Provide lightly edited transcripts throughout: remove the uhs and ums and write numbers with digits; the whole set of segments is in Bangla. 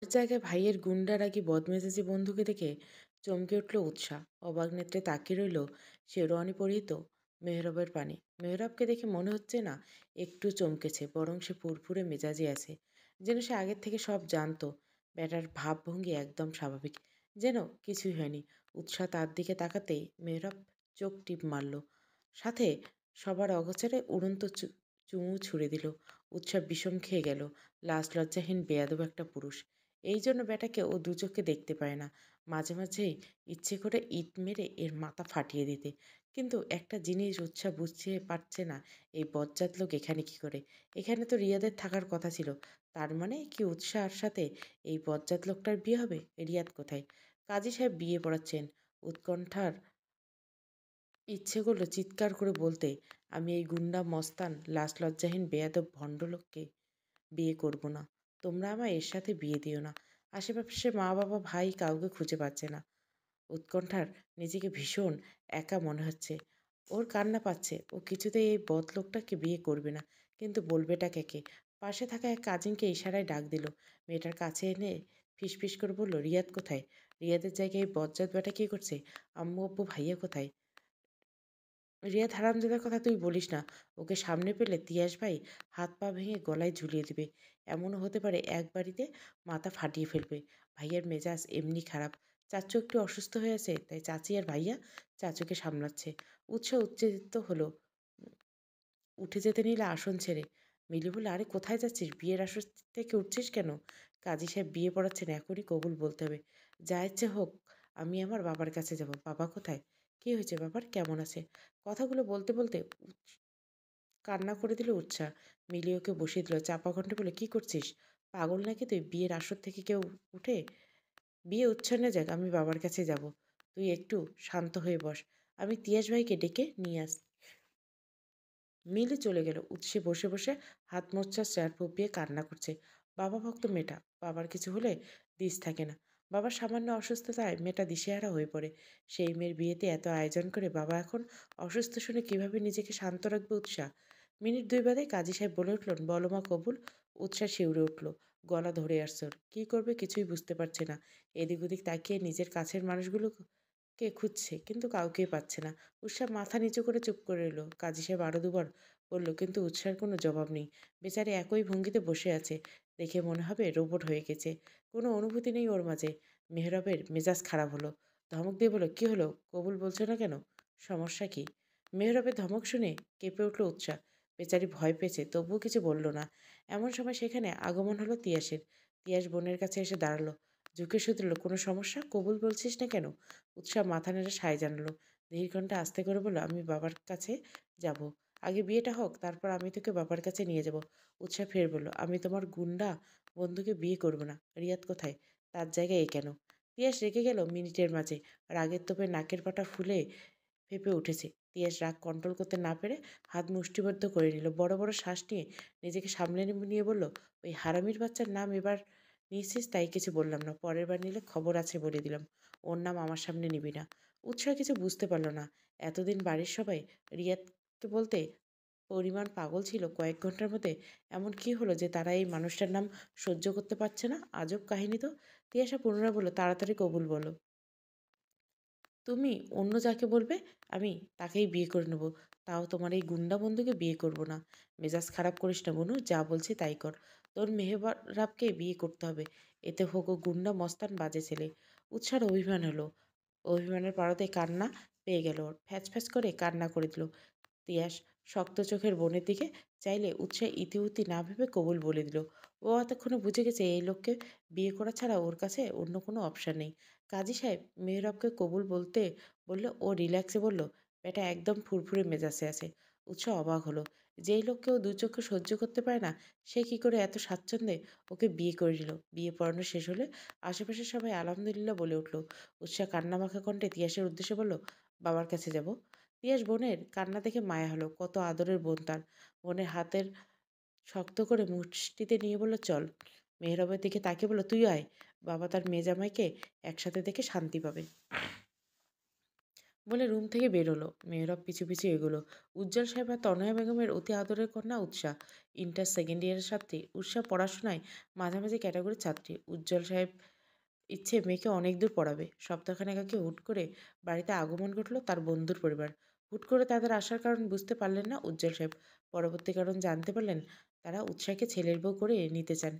জায়গায় ভাইয়ের গুন্ডারাগী বদমেজাজি বন্ধুকে দেখে চমকে উঠল উৎসাহ। অবাক নেত্রে তাকিয়ে রইল শেরওয়ানি পরিহিত মেহরাবের পানে। মেহরাবকে দেখে মনে হচ্ছে না একটু চমকেছে, বরং সে ফুরফুরে মেজাজে আছে, যেন সে আগের থেকে সব জানতো। ব্যাটার ভাবভঙ্গি একদম স্বাভাবিক, যেন কিছুই হয়নি। উৎসাহ তার দিকে তাকাতেই মেহরাব চোখ টিপ মারল, সাথে সবার অগোচরে উড়ন্ত চুমু ছুড়ে দিল। উৎসাহ বিষম খেয়ে গেল। লাজ লজ্জাহীন বেয়াদব একটা পুরুষ। এই জন্য ব্যাটাকে ও দু চোখে দেখতে পায় না। মাঝে মাঝেই ইচ্ছে করে ইট মেরে এর মাথা ফাটিয়ে দিতে। কিন্তু একটা জিনিস উৎসাহ বুঝতে পারছে না, এই বজ্জাত লোক এখানে কি করে? এখানে তো রিয়াদের থাকার কথা ছিল। তার মানে কি উৎসাহর সাথে এই বজ্জাত লোকটার বিয়ে হবে? রিয়াদ কোথায়? কাজী সাহেব বিয়ে পড়াচ্ছেন। উৎকণ্ঠার ইচ্ছে করলো চিৎকার করে বলতে, আমি এই গুন্ডা মস্তান লাজ লজ্জাহীন বেয়াদব ভণ্ডলোককে বিয়ে করব না। তোমরা আমায় এর সাথে বিয়ে দিও না। আশেপাশে মা বাবা ভাই কাউকে খুঁজে পাচ্ছে না। উৎকণ্ঠার নিজেকে ভীষণ একা মনে হচ্ছে। ওর কান্না পাচ্ছে। ও কিছুতেই এই বদলোকটাকে বিয়ে করবে না। কিন্তু বলবেটা কাকে? পাশে থাকা এক কাজিনকে ইশারায় ডাক দিল। মেয়েটার কাছে এনে ফিসফিস করে বলল, রিয়াদ কোথায়? রিয়াদের জায়গায় এই বজ্জাত বেটা কি করছে? আম্মু আব্বু ভাইয়া কোথায়? রিয়াদ হারামজাদার কথা তুই বলিস না। ওকে সামনে পেলে তিয়াস ভাই হাত পা ভেঙে গলায় ঝুলিয়ে দিবে। এমনও হতে পারে এক বাড়িতে মাথা ফাটিয়ে ফেলবে। ভাইয়ার মেজাজ এমনি খারাপ। চাচু একটু অসুস্থ হয়ে আছে, তাই চাচি আর ভাইয়া চাচুকে সামলাচ্ছে। উৎসাহ উত্তেজিত হলো। উঠে যেতে নিলে আসন ছেড়ে। মিলি বলল, আরে কোথায় যাচ্ছিস? বিয়ের আসর থেকে উঠছিস কেন? কাজী সাহেব বিয়ে পড়াচ্ছেন, এখনই কবুল বলতে হবে। যা ইচ্ছে হোক, আমি আমার বাবার কাছে যাব। বাবা কোথায়? কি হয়েছে বাবার? কেমন আছে? কথাগুলো বলতে বলতে কান্না করে দিল উৎসাহ। মিলি ওকে বসিয়ে দিল। চাপা কণ্ঠে বলে, কি করছিস? পাগল নাকি তুই? বিয়ের আসর থেকে কেউ উঠে? বিয়ে উচ্ছন্নে যাক, আমি বাবার কাছে যাব। তুই একটু শান্ত হয়ে বস। আমি তিয়াস ভাইকে ডেকে নিয়ে আস। মিলে চলে গেল। উৎসে বসে বসে হাত মোছার চেয়ার ফুপিয়ে কান্না করছে। বাবা ভক্ত মেয়েটা, বাবার কিছু হলে দিস থাকে না। বাবার সামান্য অসুস্থতায় মেয়েটা দিশেহারা হয়ে পড়ে। সেই মেয়ের বিয়েতে এত আয়োজন করে বাবা এখন অসুস্থ শুনে কিভাবে নিজেকে শান্ত রাখবে উৎসাহ? মিনিট দুই বাদে কাজী সাহেব বলে উঠলেন, বলো মা কবুল। উৎসাহ শিউরে উঠল। গলা ধরে আসছে ওর। কী করবে কিছুই বুঝতে পারছে না। এদিক ওদিক তাকিয়ে নিজের কাছের মানুষগুলোকে খুঁজছে, কিন্তু কাউকেই পাচ্ছে না। উৎসাহ মাথা নিচু করে চুপ করে রইল। কাজী সাহেব আরো দুবার বলল, কিন্তু উৎসাহের কোনো জবাব নেই। বেচারি একই ভঙ্গিতে বসে আছে। দেখে মনে হবে রোবট হয়ে গেছে। কোনো অনুভূতি নেই ওর মাঝে। মেহরাবের মেজাজ খারাপ হলো। ধমক দিয়ে বলল, কি হলো? কবুল বলছো না কেন? সমস্যা কি? মেহরাবের ধমক শুনে কেঁপে উঠল উৎসাহ। বেচারি ভয় পেয়েছে, তবুও কিছু বলল না। এমন সময় সেখানে আগমন হলো তিয়াসের। তিয়াস বোনের কাছে এসে দাঁড়ালো। ঝুঁকে শুধরল, কোনো সমস্যা? কবুল বলছিস না কেন? উৎসাহ মাথা নেড়ে সায় জানালো। ধীর কণ্ঠে আস্তে করে বলল, আমি বাবার কাছে যাব। আগে বিয়েটা হোক, তারপর আমি তোকে বাবার কাছে নিয়ে যাব। উৎসাহ ফের বলল, আমি তোমার গুন্ডা বন্ধুকে বিয়ে করব না। রিয়াদ কোথায়? তার জায়গায় এ কেন? তিয়াস রেগে গেল মিনিটের মাঝে। রাগের তোপে নাকের পাটা ফুলে ফেঁপে উঠেছে। তিয়াস রাগ কন্ট্রোল করতে না পেরে হাত মুষ্টিবদ্ধ করে নিল। বড় বড় শ্বাস নিয়ে নিজেকে সামলে নিয়ে বলল, ওই হারামির বাচ্চার নাম এবার নিয়েছিস তাই কিছু বললাম না। পরের বার নিলে খবর আছে বলে দিলাম। ওর নাম আমার সামনে নিবি না। উৎসাহ কিছু বুঝতে পারল না। এতদিন বাড়ির সবাই রিয়াদকে বলতে পরিমাণ পাগল ছিল, কয়েক ঘন্টার মধ্যে এমন কি হলো যে তারা এই মানুষটার নাম সহ্য করতে পারছে না? আজব কাহিনী তো। তিয়াসা পুনরায় বলল, তাড়াতাড়ি কবুল বলো। তুমি অন্য যাকে বলবে আমি তাকেই বিয়ে করে নেব। তাও তোমার এই গুন্ডা বন্ধুকে বিয়ে করব না। মেজাজ খারাপ করিস না বনু, যা বলছি তাই কর। তোর মেহরাবকে বিয়ে করতে হবে। এতে হোক ও গুন্ডা মস্তান বাজে ছেলে। উৎসার অভিমান হলো। অভিমানের পারদে কান্না পেয়ে গেল ওর। ফ্যাচ ফ্যাচ করে কান্না করে দিল। তিয়াস শক্ত চোখের বোনের দিকে চাইলে উৎসাহ ইতিউতি না ভেবে কবুল বলে দিল। ও এতক্ষণে বুঝে গেছে এই লোককে বিয়ে করা ছাড়া ওর কাছে অন্য কোনো অপশান নেই। কাজী সাহেব মেহরাবকে কবুল বলতে বললে ও রিল্যাক্সে বলল, বেটা একদম ফুরফুরে মেজাজে আছে। উৎসাহ অবাক হলো। যেই লোককেও দু চোখে সহ্য করতে পারে না, সে কি করে এত স্বাচ্ছন্দ্যে ওকে বিয়ে করে নিল? বিয়ে পড়ানো শেষ হলে আশেপাশের সবাই আলহামদুলিল্লাহ বলে উঠল। উৎসাহ কান্নামাখা কণ্ঠে তিয়াসের উদ্দেশ্যে বলল, বাবার কাছে যাব। তিয়াস বোনের কান্না দেখে মায়া হলো। কত আদরের বোন তার। বোনের হাতের শক্ত করে মুষ্টিতে নিয়ে বলল, চল। মেহরাবের দিকে তাকিয়ে বলল, তুই আয়। বাবা তার মেয়ে জামাইকে একসাথে দেখে শান্তি পাবে। বলে রুম থেকে বের হলো। মেহরাব পিছু পিছু এগোলো। উজ্জ্বল সাহেব আর তনয়া বেগমের অতি আদরের কন্যা উৎসা, ইন্টার সেকেন্ড ইয়ারের ছাত্রী। উৎসা পড়াশোনায় মাঝামাঝি ক্যাটাগরির ছাত্রী। উজ্জ্বল সাহেব ইচ্ছে মেয়েকে অনেক দূর পড়াবে। সপ্তাহখানেক আগে হুট করে বাড়িতে আগমন ঘটল তার বন্ধুর পরিবার। হুট করে তাদের আসার কারণ বুঝতে পারলেন না উজ্জ্বল সাহেব। পরবর্তী কারণ জানতে পারলেন তারা উৎসাহকে ছেলের বউ করে নিতে চান।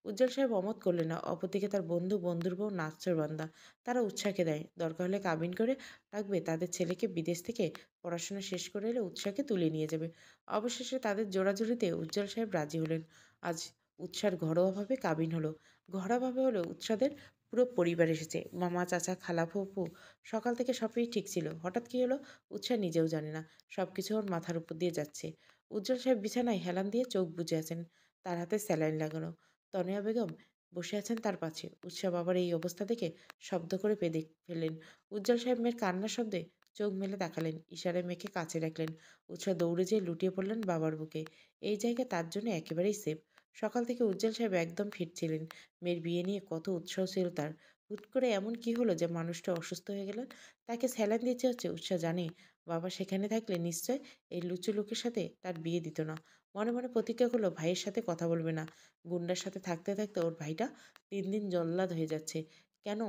উজ্জ্বল সাহেব অমত করলেন না। অপরদিকে তার বন্ধুর বউ নাচ্ছরবান্দা। তারা উৎসাহকে দেয়। দরকার হলে কাবিন করে রাখবে তাদের ছেলেকে। বিদেশ থেকে পড়াশোনা শেষ করে এলে উৎসাহকে তুলে নিয়ে যাবে। অবশেষে তাদের জোড়াজুড়িতে উজ্জ্বল সাহেব রাজি হলেন। আজ উৎসার ঘরোয়াভাবে কাবিন হলো। ঘরোয়াভাবে হলো উৎসাদের পুরো পরিবার এসেছে। মামা, চাচা, খালা, ফুপু। সকাল থেকে সবই ঠিক ছিল। হঠাৎ কী হলো উৎসাহ নিজেও জানে না। সব কিছু ওর মাথার উপর দিয়ে যাচ্ছে। উজ্জ্বল সাহেব বিছানায় হেলান দিয়ে চোখ বুজে আছেন। তার হাতে স্যালাইন লাগানো। তনয়া বেগম বসে আছেন তার পাশে। উৎসাহ বাবার এই অবস্থা দেখে শব্দ করে পেঁদে ফেললেন। উজ্জ্বল সাহেব মেয়ের কান্নার শব্দে চোখ মেলে তাকালেন। ইশারায় মেয়েকে কাছে রাখলেন। উৎসাহ দৌড়ে যেয়ে লুটিয়ে পড়লেন বাবার বুকে। এই জায়গা তার জন্য একেবারেই সেফ। সকাল থেকে উজ্জ্বল সাহেব একদম ফিট ছিলেন। মেয়ের বিয়ে নিয়ে কত উৎসাহ ছিল তার। হুট করে এমন কি হলো যে মানুষটা অসুস্থ হয়ে গেলেন? তাকে স্যালাইন দিতে হচ্ছে। উৎসাহ জানে বাবা সেখানে থাকলে নিশ্চয় এই লুচু লোকের সাথে তার বিয়ে দিত না। মনে মনে প্রতিজ্ঞা করলো ভাইয়ের সাথে কথা বলবে না। গুন্ডার সাথে থাকতে থাকতে ওর ভাইটা দিন দিন জল্লাদ হয়ে যাচ্ছে। কেন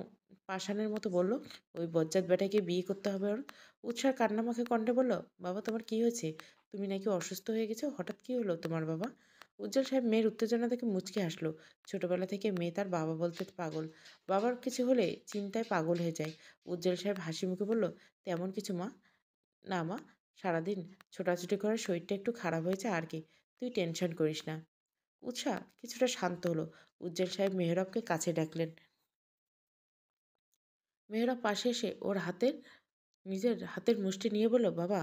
পাষাণের মতো বলল ওই বজ্জাত বেটাকে বিয়ে করতে হবে ওর। উৎসাহ কান্নামাখে কণ্ঠে বলল, বাবা তোমার কি হয়েছে? তুমি নাকি অসুস্থ হয়ে গেছো? হঠাৎ কি হলো তোমার বাবা? উজ্জ্বল সাহেব মেয়ের উত্তেজনা দেখে মুচকি হাসলো। ছোটবেলা থেকে মেয়ে তার বাবা বলতে পাগল। বাবার কিছু হলে চিন্তায় পাগল হয়ে যায়। উজ্জ্বল সাহেব হাসি মুখে বলল, তেমন কিছু মা। না মা, সারাদিন ছোটাছুটি করে শরীরটা একটু খারাপ হয়েছে আর কি। তুই টেনশন করিস না। উৎসাহ কিছুটা শান্ত হলো। উজ্জ্বল সাহেব মেহরাবকে কাছে ডাকলেন। মেহরাব পাশে এসে ওর নিজের হাতের মুষ্টি নিয়ে বলল, বাবা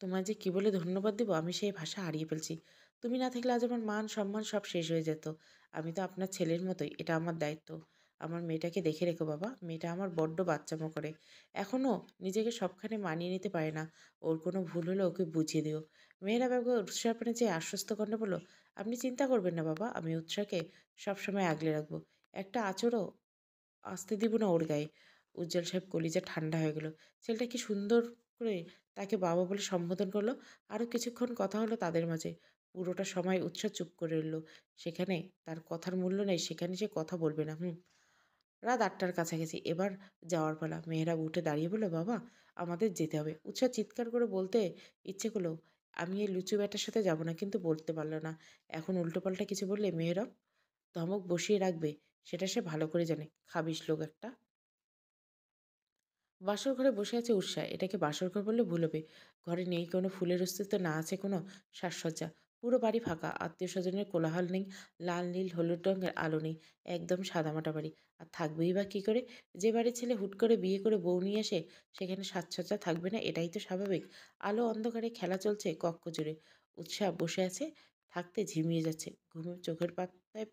তোমায় যে কি বলে ধন্যবাদ দিব আমি সেই ভাষা হারিয়ে ফেলছি। তুমি না থাকলে আজ আমার মান সম্মান সব শেষ হয়ে যেত। আমি তো আপনার ছেলের মতোই, এটা আমার দায়িত্ব। আমার মেয়েটাকে দেখে রেখো বাবা। মেয়েটা আমার বড্ড বাচ্চামো করে। এখনও নিজেকে সবখানে মানিয়ে নিতে পারে না। ওর কোনো ভুল হলে ওকে বুঝিয়ে দিও। মেয়েরা একবার উৎসাহ পানে যে আশ্বস্ত কণ্ঠে বলল, আপনি চিন্তা করবেন না বাবা, আমি উৎসাহকে সবসময় আগলে রাখবো। একটা আঁচড়ও আসতে দিব না ওর গায়ে। উজ্জ্বল সাহেব কলিজা ঠান্ডা হয়ে গেল। ছেলেটা কি সুন্দর করে তাকে বাবা বলে সম্বোধন করলো। আরও কিছুক্ষণ কথা হলো তাদের মাঝে। পুরোটা সময় উৎসাহ চুপ করে রইল। সেখানে তার কথার মূল্য নেই, সেখানে সে কথা বলবে না। রাত ৮টার কাছাকাছি। এবার যাওয়ার পালা। মেহরাব উঠে দাঁড়িয়ে বলল, বাবা আমাদের যেতে হবে। উৎসাহ চিৎকার করে বলতে ইচ্ছে করলো, আমি এই লুচু ব্যাটার সাথে যাব না, কিন্তু বলতে পারল না। এখন উল্টোপাল্টা কিছু বললে মেহরাব ধমক বসিয়ে রাখবে সেটা সে ভালো করে জানে। খাবিশ লোক একটা। বাসর ঘরে বসে আছে উৎসাহ। এটাকে বাসর ঘর বললে ভুল হবে। ঘরে নেই কোনো ফুলের অস্তিত্ব, না আছে কোনো সাজসজ্জা। পুরো বাড়ি ফাঁকা। আত্মীয় স্বজনের কোলাহল নেই। লাল নীল হলুদ রঙের আলো নেই। একদম সাদামাটা বাড়ি। আর থাকবেই বা কী করে? যে বাড়ির ছেলে হুট করে বিয়ে করে বউ নিয়ে আসে সেখানে সাজসজ্জা থাকবে না, এটাই তো স্বাভাবিক। আলো অন্ধকারে খেলা চলছে কক্ষ জুড়ে। উৎসাহ বসে আছে, থাকতে ঝিমিয়ে যাচ্ছে। ঘুমে চোখের পাতায়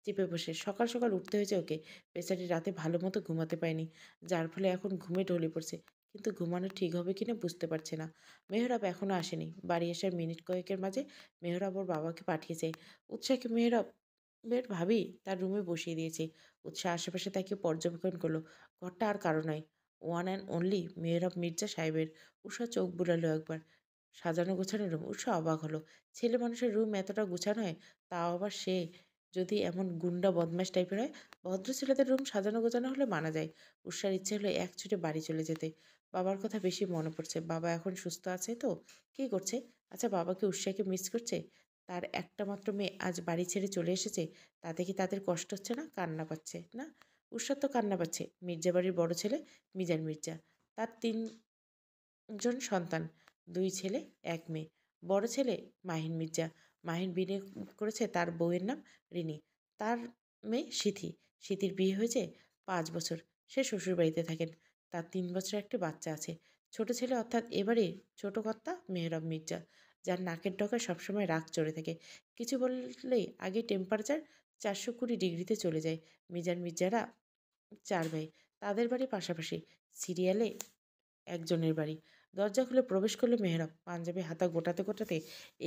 চেপে বসে। সকাল সকাল উঠতে হয়েছে ওকে। বেচারি রাতে ভালো মতো ঘুমাতে পায়নি, যার ফলে এখন ঘুমে ঢলে পড়ছে। কিন্তু ঘুমানো ঠিক হবে কিনা বুঝতে পারছে না। মেহরাব এখনও আসেনি। বাড়ি আসার মিনিট কয়েকের মাঝে মেহরাব ওর বাবাকে পাঠিয়েছে। উৎসাহকে মেহরাবের ভাবি তার রুমে বসিয়ে দিয়েছে। উৎসাহ আশেপাশে তাকে পর্যবেক্ষণ করলো। ঘরটা আর কারো নয়, one and only Mehrab Mirza সাহেবের। উৎসাহ চোখ বুলালো একবার। সাজানো গোছানো রুম। উৎসাহ অবাক হলো। ছেলে মানুষের রুম এতটা গোছানো হয়, তাও আবার সে যদি এমন গুন্ডা বদমাশ টাইপের হয়। ভদ্র ছেলেদের রুম সাজানো গোছানো হলে মানা যায়। উষার ইচ্ছে হলো এক ছুটে বাড়ি চলে যেতে। বাবার কথা বেশি মনে পড়ছে। বাবা এখন সুস্থ আছে তো? কী করছে? আচ্ছা বাবা কি উষাকে মিস করছে? তার একটা মাত্র মেয়ে আজ বাড়ি ছেড়ে চলে এসেছে। তাতে কি তাদের কষ্ট হচ্ছে না? কান্না পাচ্ছে না? উষার তো কান্না পাচ্ছে। মির্জা বাড়ির বড় ছেলে মিজান মির্জা। তার ৩ জন সন্তান, ২ ছেলে ১ মেয়ে। বড় ছেলে মাহিন মির্জা। মাহিন বিয়ে করেছে, তার বউয়ের নাম রিনি। তার মেয়ে সিথি। সিথির বিয়ে হয়েছে ৫ বছর। সে শ্বশুরবাড়িতে থাকেন। তার ৩ বছরের একটি বাচ্চা আছে। ছোট ছেলে অর্থাৎ এবারে ছোট কর্তা মেহরাব মির্জা, যার নাকের ডগায় সবসময় রাগ চড়ে থাকে। কিছু বললেই আগে টেম্পারেচার ৪২০ ডিগ্রিতে চলে যায়। মিজান মির্জারা ৪ ভাই। তাদের বাড়ি পাশাপাশি। সিরিয়ালে একজনের বাড়ি। দরজা খুলে প্রবেশ করলো মেহরাব। পাঞ্জাবি হাতা গোটাতে গোটাতে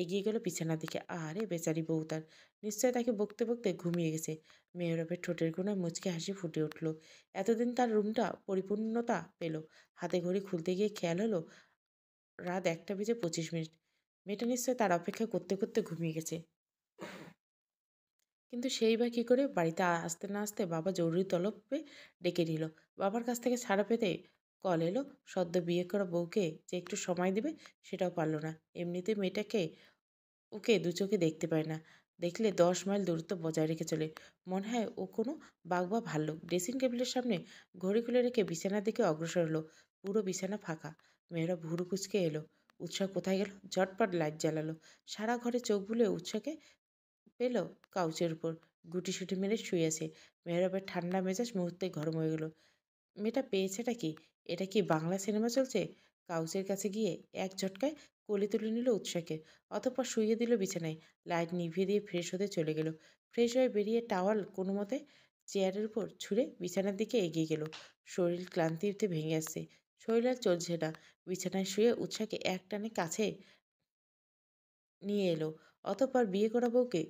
এগিয়ে গেল বিছানার দিকে। আরে বেচারি বউ তার, নিশ্চয় তাকে বকতে বকতে ঘুমিয়ে গেছে। মেহরাবের ঠোঁটের কোণায় মুচকি হাসি ফুটে উঠল। এতদিন তার রুমটা পরিপূর্ণতা পেল। হাতে ঘড়ি খুলতে গিয়ে খেয়াল হলো রাত 1:25। মেয়েটা নিশ্চয় তার অপেক্ষা করতে করতে ঘুমিয়ে গেছে। কিন্তু সেই বা কী করে? বাড়িতে আসতে না আসতে বাবা জরুরি তলবে ডেকে নিল। বাবার কাছ থেকে ছাড়া পেতে কল এলো। সদ্য বিয়ে করা বউকে যে একটু সময় দিবে সেটাও পারল না। এমনিতে মেয়েটাকে ওকে দু চোখে দেখতে পায় না। দেখলে 10 মাইল দূরত্ব বজায় রেখে চলে। মনে হয় ও কোনো বাঘ বা ভাল্লুক। ড্রেসিং টেবিলের সামনে ঘড়ি খুলে রেখে বিছানার দিকে অগ্রসর হলো। পুরো বিছানা ফাঁকা। মেয়েরা ভুরু কুঁচকে এলো। উৎসাহ কোথায় গেল? ঝটপট লাইট জ্বালালো। সারা ঘরে চোখ বুলে উৎসাহকে পেল কাউচের উপর গুটিসুটি মেরে শুয়ে আছে। মেহরাবের ঠান্ডা মেজাজ মুহূর্তে গরম হয়ে গেল। মেয়েটা পেয়েছেটা কি? এটা কি বাংলা সিনেমা চলছে? কাউচের কাছে গিয়ে এক ঝটকায় কোলে তুলে নিল উৎসাকে। অতঃপর শুইয়ে দিল বিছানায়। লাইট নিভিয়ে দিয়ে ফ্রেশ হতে চলে গেল। ফ্রেশ হয়ে বেরিয়ে টাওয়াল কোনো মতে চেয়ারের উপর ছুঁড়ে বিছানার দিকে এগিয়ে গেল। শরীর ক্লান্তিতে ভেঙে আসছে। শরীর আর চলছে না। বিছানায় শুয়ে উৎসাকে এক টানে কাছে নিয়ে এলো। অতঃপর বিয়ে করা বউকে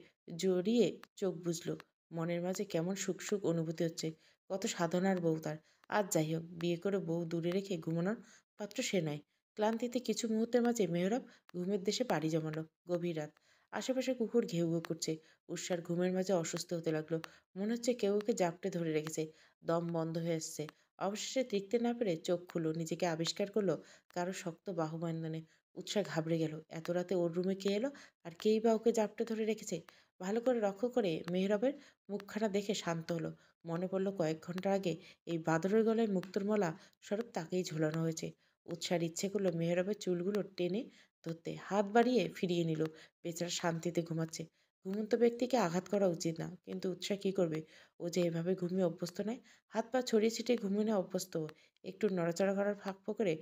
জড়িয়ে চোখ বুজল। মনের মাঝে কেমন সুখ সুখ অনুভূতি হচ্ছে। কত সাধনার বউ তার। আজ যাই হোক, বিয়ে করে বউ দূরে রেখে ঘুমানোর পাত্র সে নয়। ক্লান্তিতে কিছু মুহূর্তের মাঝে মেহরাব ঘুমের দেশে পাড়ি জমালো। গভীর রাত। আশেপাশে কুকুর ঘেউ ঘেউ করছে। উষার ঘুমের মাঝে অসুস্থ হতে লাগলো। মনে হচ্ছে কেউ ওকে জাপটে ধরে রেখেছে। দম বন্ধ হয়ে আসছে। অবশেষে টিকতে না পেরে চোখ খুললো। নিজেকে আবিষ্কার করলো কারো শক্ত বাহুবন্ধনে। উৎসা ঘাবড়ে গেল। এত রাতে ওর রুমে কে এলো? আর কেই বা ওকে জাপটে ধরে রেখেছে? ভালো করে লক্ষ্য করে মেহরাবের মুখখানা দেখে শান্ত হলো। মনে পড়ল কয়েক ঘন্টা আগে এই বাদরের গলায় মুক্তোর মালা স্বরূপ তাকেই ঝোলানো হয়েছে। উৎসার ইচ্ছে করলো মেহরাবের চুলগুলো টেনে ধরতে। হাত বাড়িয়ে ফিরিয়ে নিল। বেচারা শান্তিতে ঘুমাচ্ছে। ঘুমন্ত ব্যক্তিকে আঘাত করা উচিত না, কিন্তু উৎসাহ কি করবে? ও যে এভাবে ঘুমিয়ে অভ্যস্ত নয়। হাত পা ছড়িয়ে ছিটিয়ে ঘুমিয়ে নেওয়া অভ্যস্ত ও। একটু নড়াচড়া করার ফাঁক ফোকরে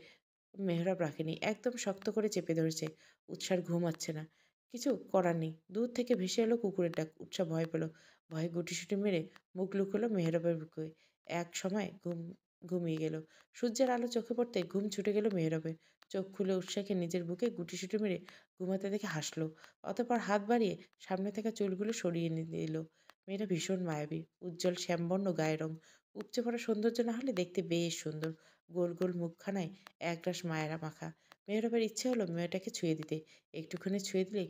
মেহরাব রাখেনি। একদম শক্ত করে চেপে ধরেছে। উৎসার ঘুম হচ্ছে না। কিছু করার নেই। দূর থেকে ভেসে এলো কুকুরের ডাক। উৎসা ভয় পেল। ভয়ে গুটিসুটি মেরে মুখ লুকোলো মেহরাবের বুকে। এক সময় ঘুমিয়ে গেল। সূর্যের আলো চোখে পড়তে ঘুম ছুটে গেল মেহরাবের। চোখ খুলে উৎসাকে নিজের বুকে গুটিসুটি মেরে ঘুমাতে দেখে হাসলো। অতঃপর হাত বাড়িয়ে সামনে থাকা চুলগুলো সরিয়ে দিল। মেয়েটা ভীষণ মায়াবী। উজ্জ্বল শ্যামবর্ণ গায়ের রং। উপচে পড়া সৌন্দর্য না হলে দেখতে বেশ সুন্দর। গোল গোল মুখখানায় একরাশ মায়েরা মাখা। মেহরাবের ইচ্ছে হলো মেয়েটাকে ছুঁয়ে দিতে। একটুখানি ছুঁয়ে দিলে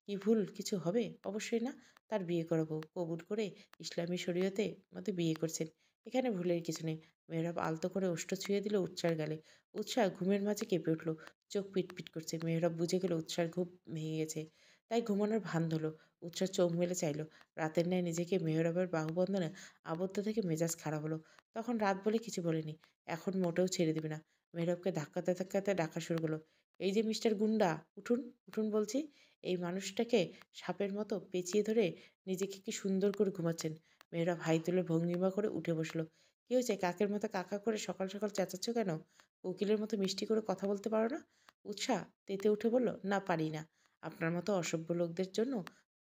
কি ভুল কিছু হবে? অবশ্যই না। তার বিয়ে করাবো কবুল করে ইসলামী শরীয়তে মতে বিয়ে করছেন। এখানে ভুলের কিছু নেই। মেহরাব আলতো করে ওষ্ঠ ছুঁয়ে দিল উৎসার গালে। উৎসাহ ঘুমের মাঝে কেঁপে উঠল। চোখ পিটপিট করছে। মেহরাব বুঝে গেল উৎসার ঘুম ভেঙে গেছে। তাই ঘুমানোর ভান ধরল। উৎসাহ চোখ মেলে চাইল। রাতের ন্যায় নিজেকে মেহরাবের বাহুবন্ধনে আবদ্ধ থেকে মেজাজ খারাপ হলো। তখন রাত বলে কিছু বলেনি। এখন মোটেও ছেড়ে দিবে না। মেহরাবকে ধাক্কাতে ধাক্কাতে ডাকা শুরু করলো। এই যে মিস্টার গুন্ডা, উঠুন, উঠুন বলছি। এই মানুষটাকে সাপের মতো পেঁচিয়ে ধরে নিজেকে কি সুন্দর করে ঘুমাচ্ছেন। মেহরাব হাই তুলে ভঙ্গিমা করে উঠে বসলো। কি হয়েছে? কাকের মতো কাকা করে সকাল সকাল চেঁচাচ্ছ কেন? উকিলের মতো মিষ্টি করে কথা বলতে পারো না? উৎসাহ তেতে উঠে বলল, না পারি না। আপনার মতো অসভ্য লোকদের জন্য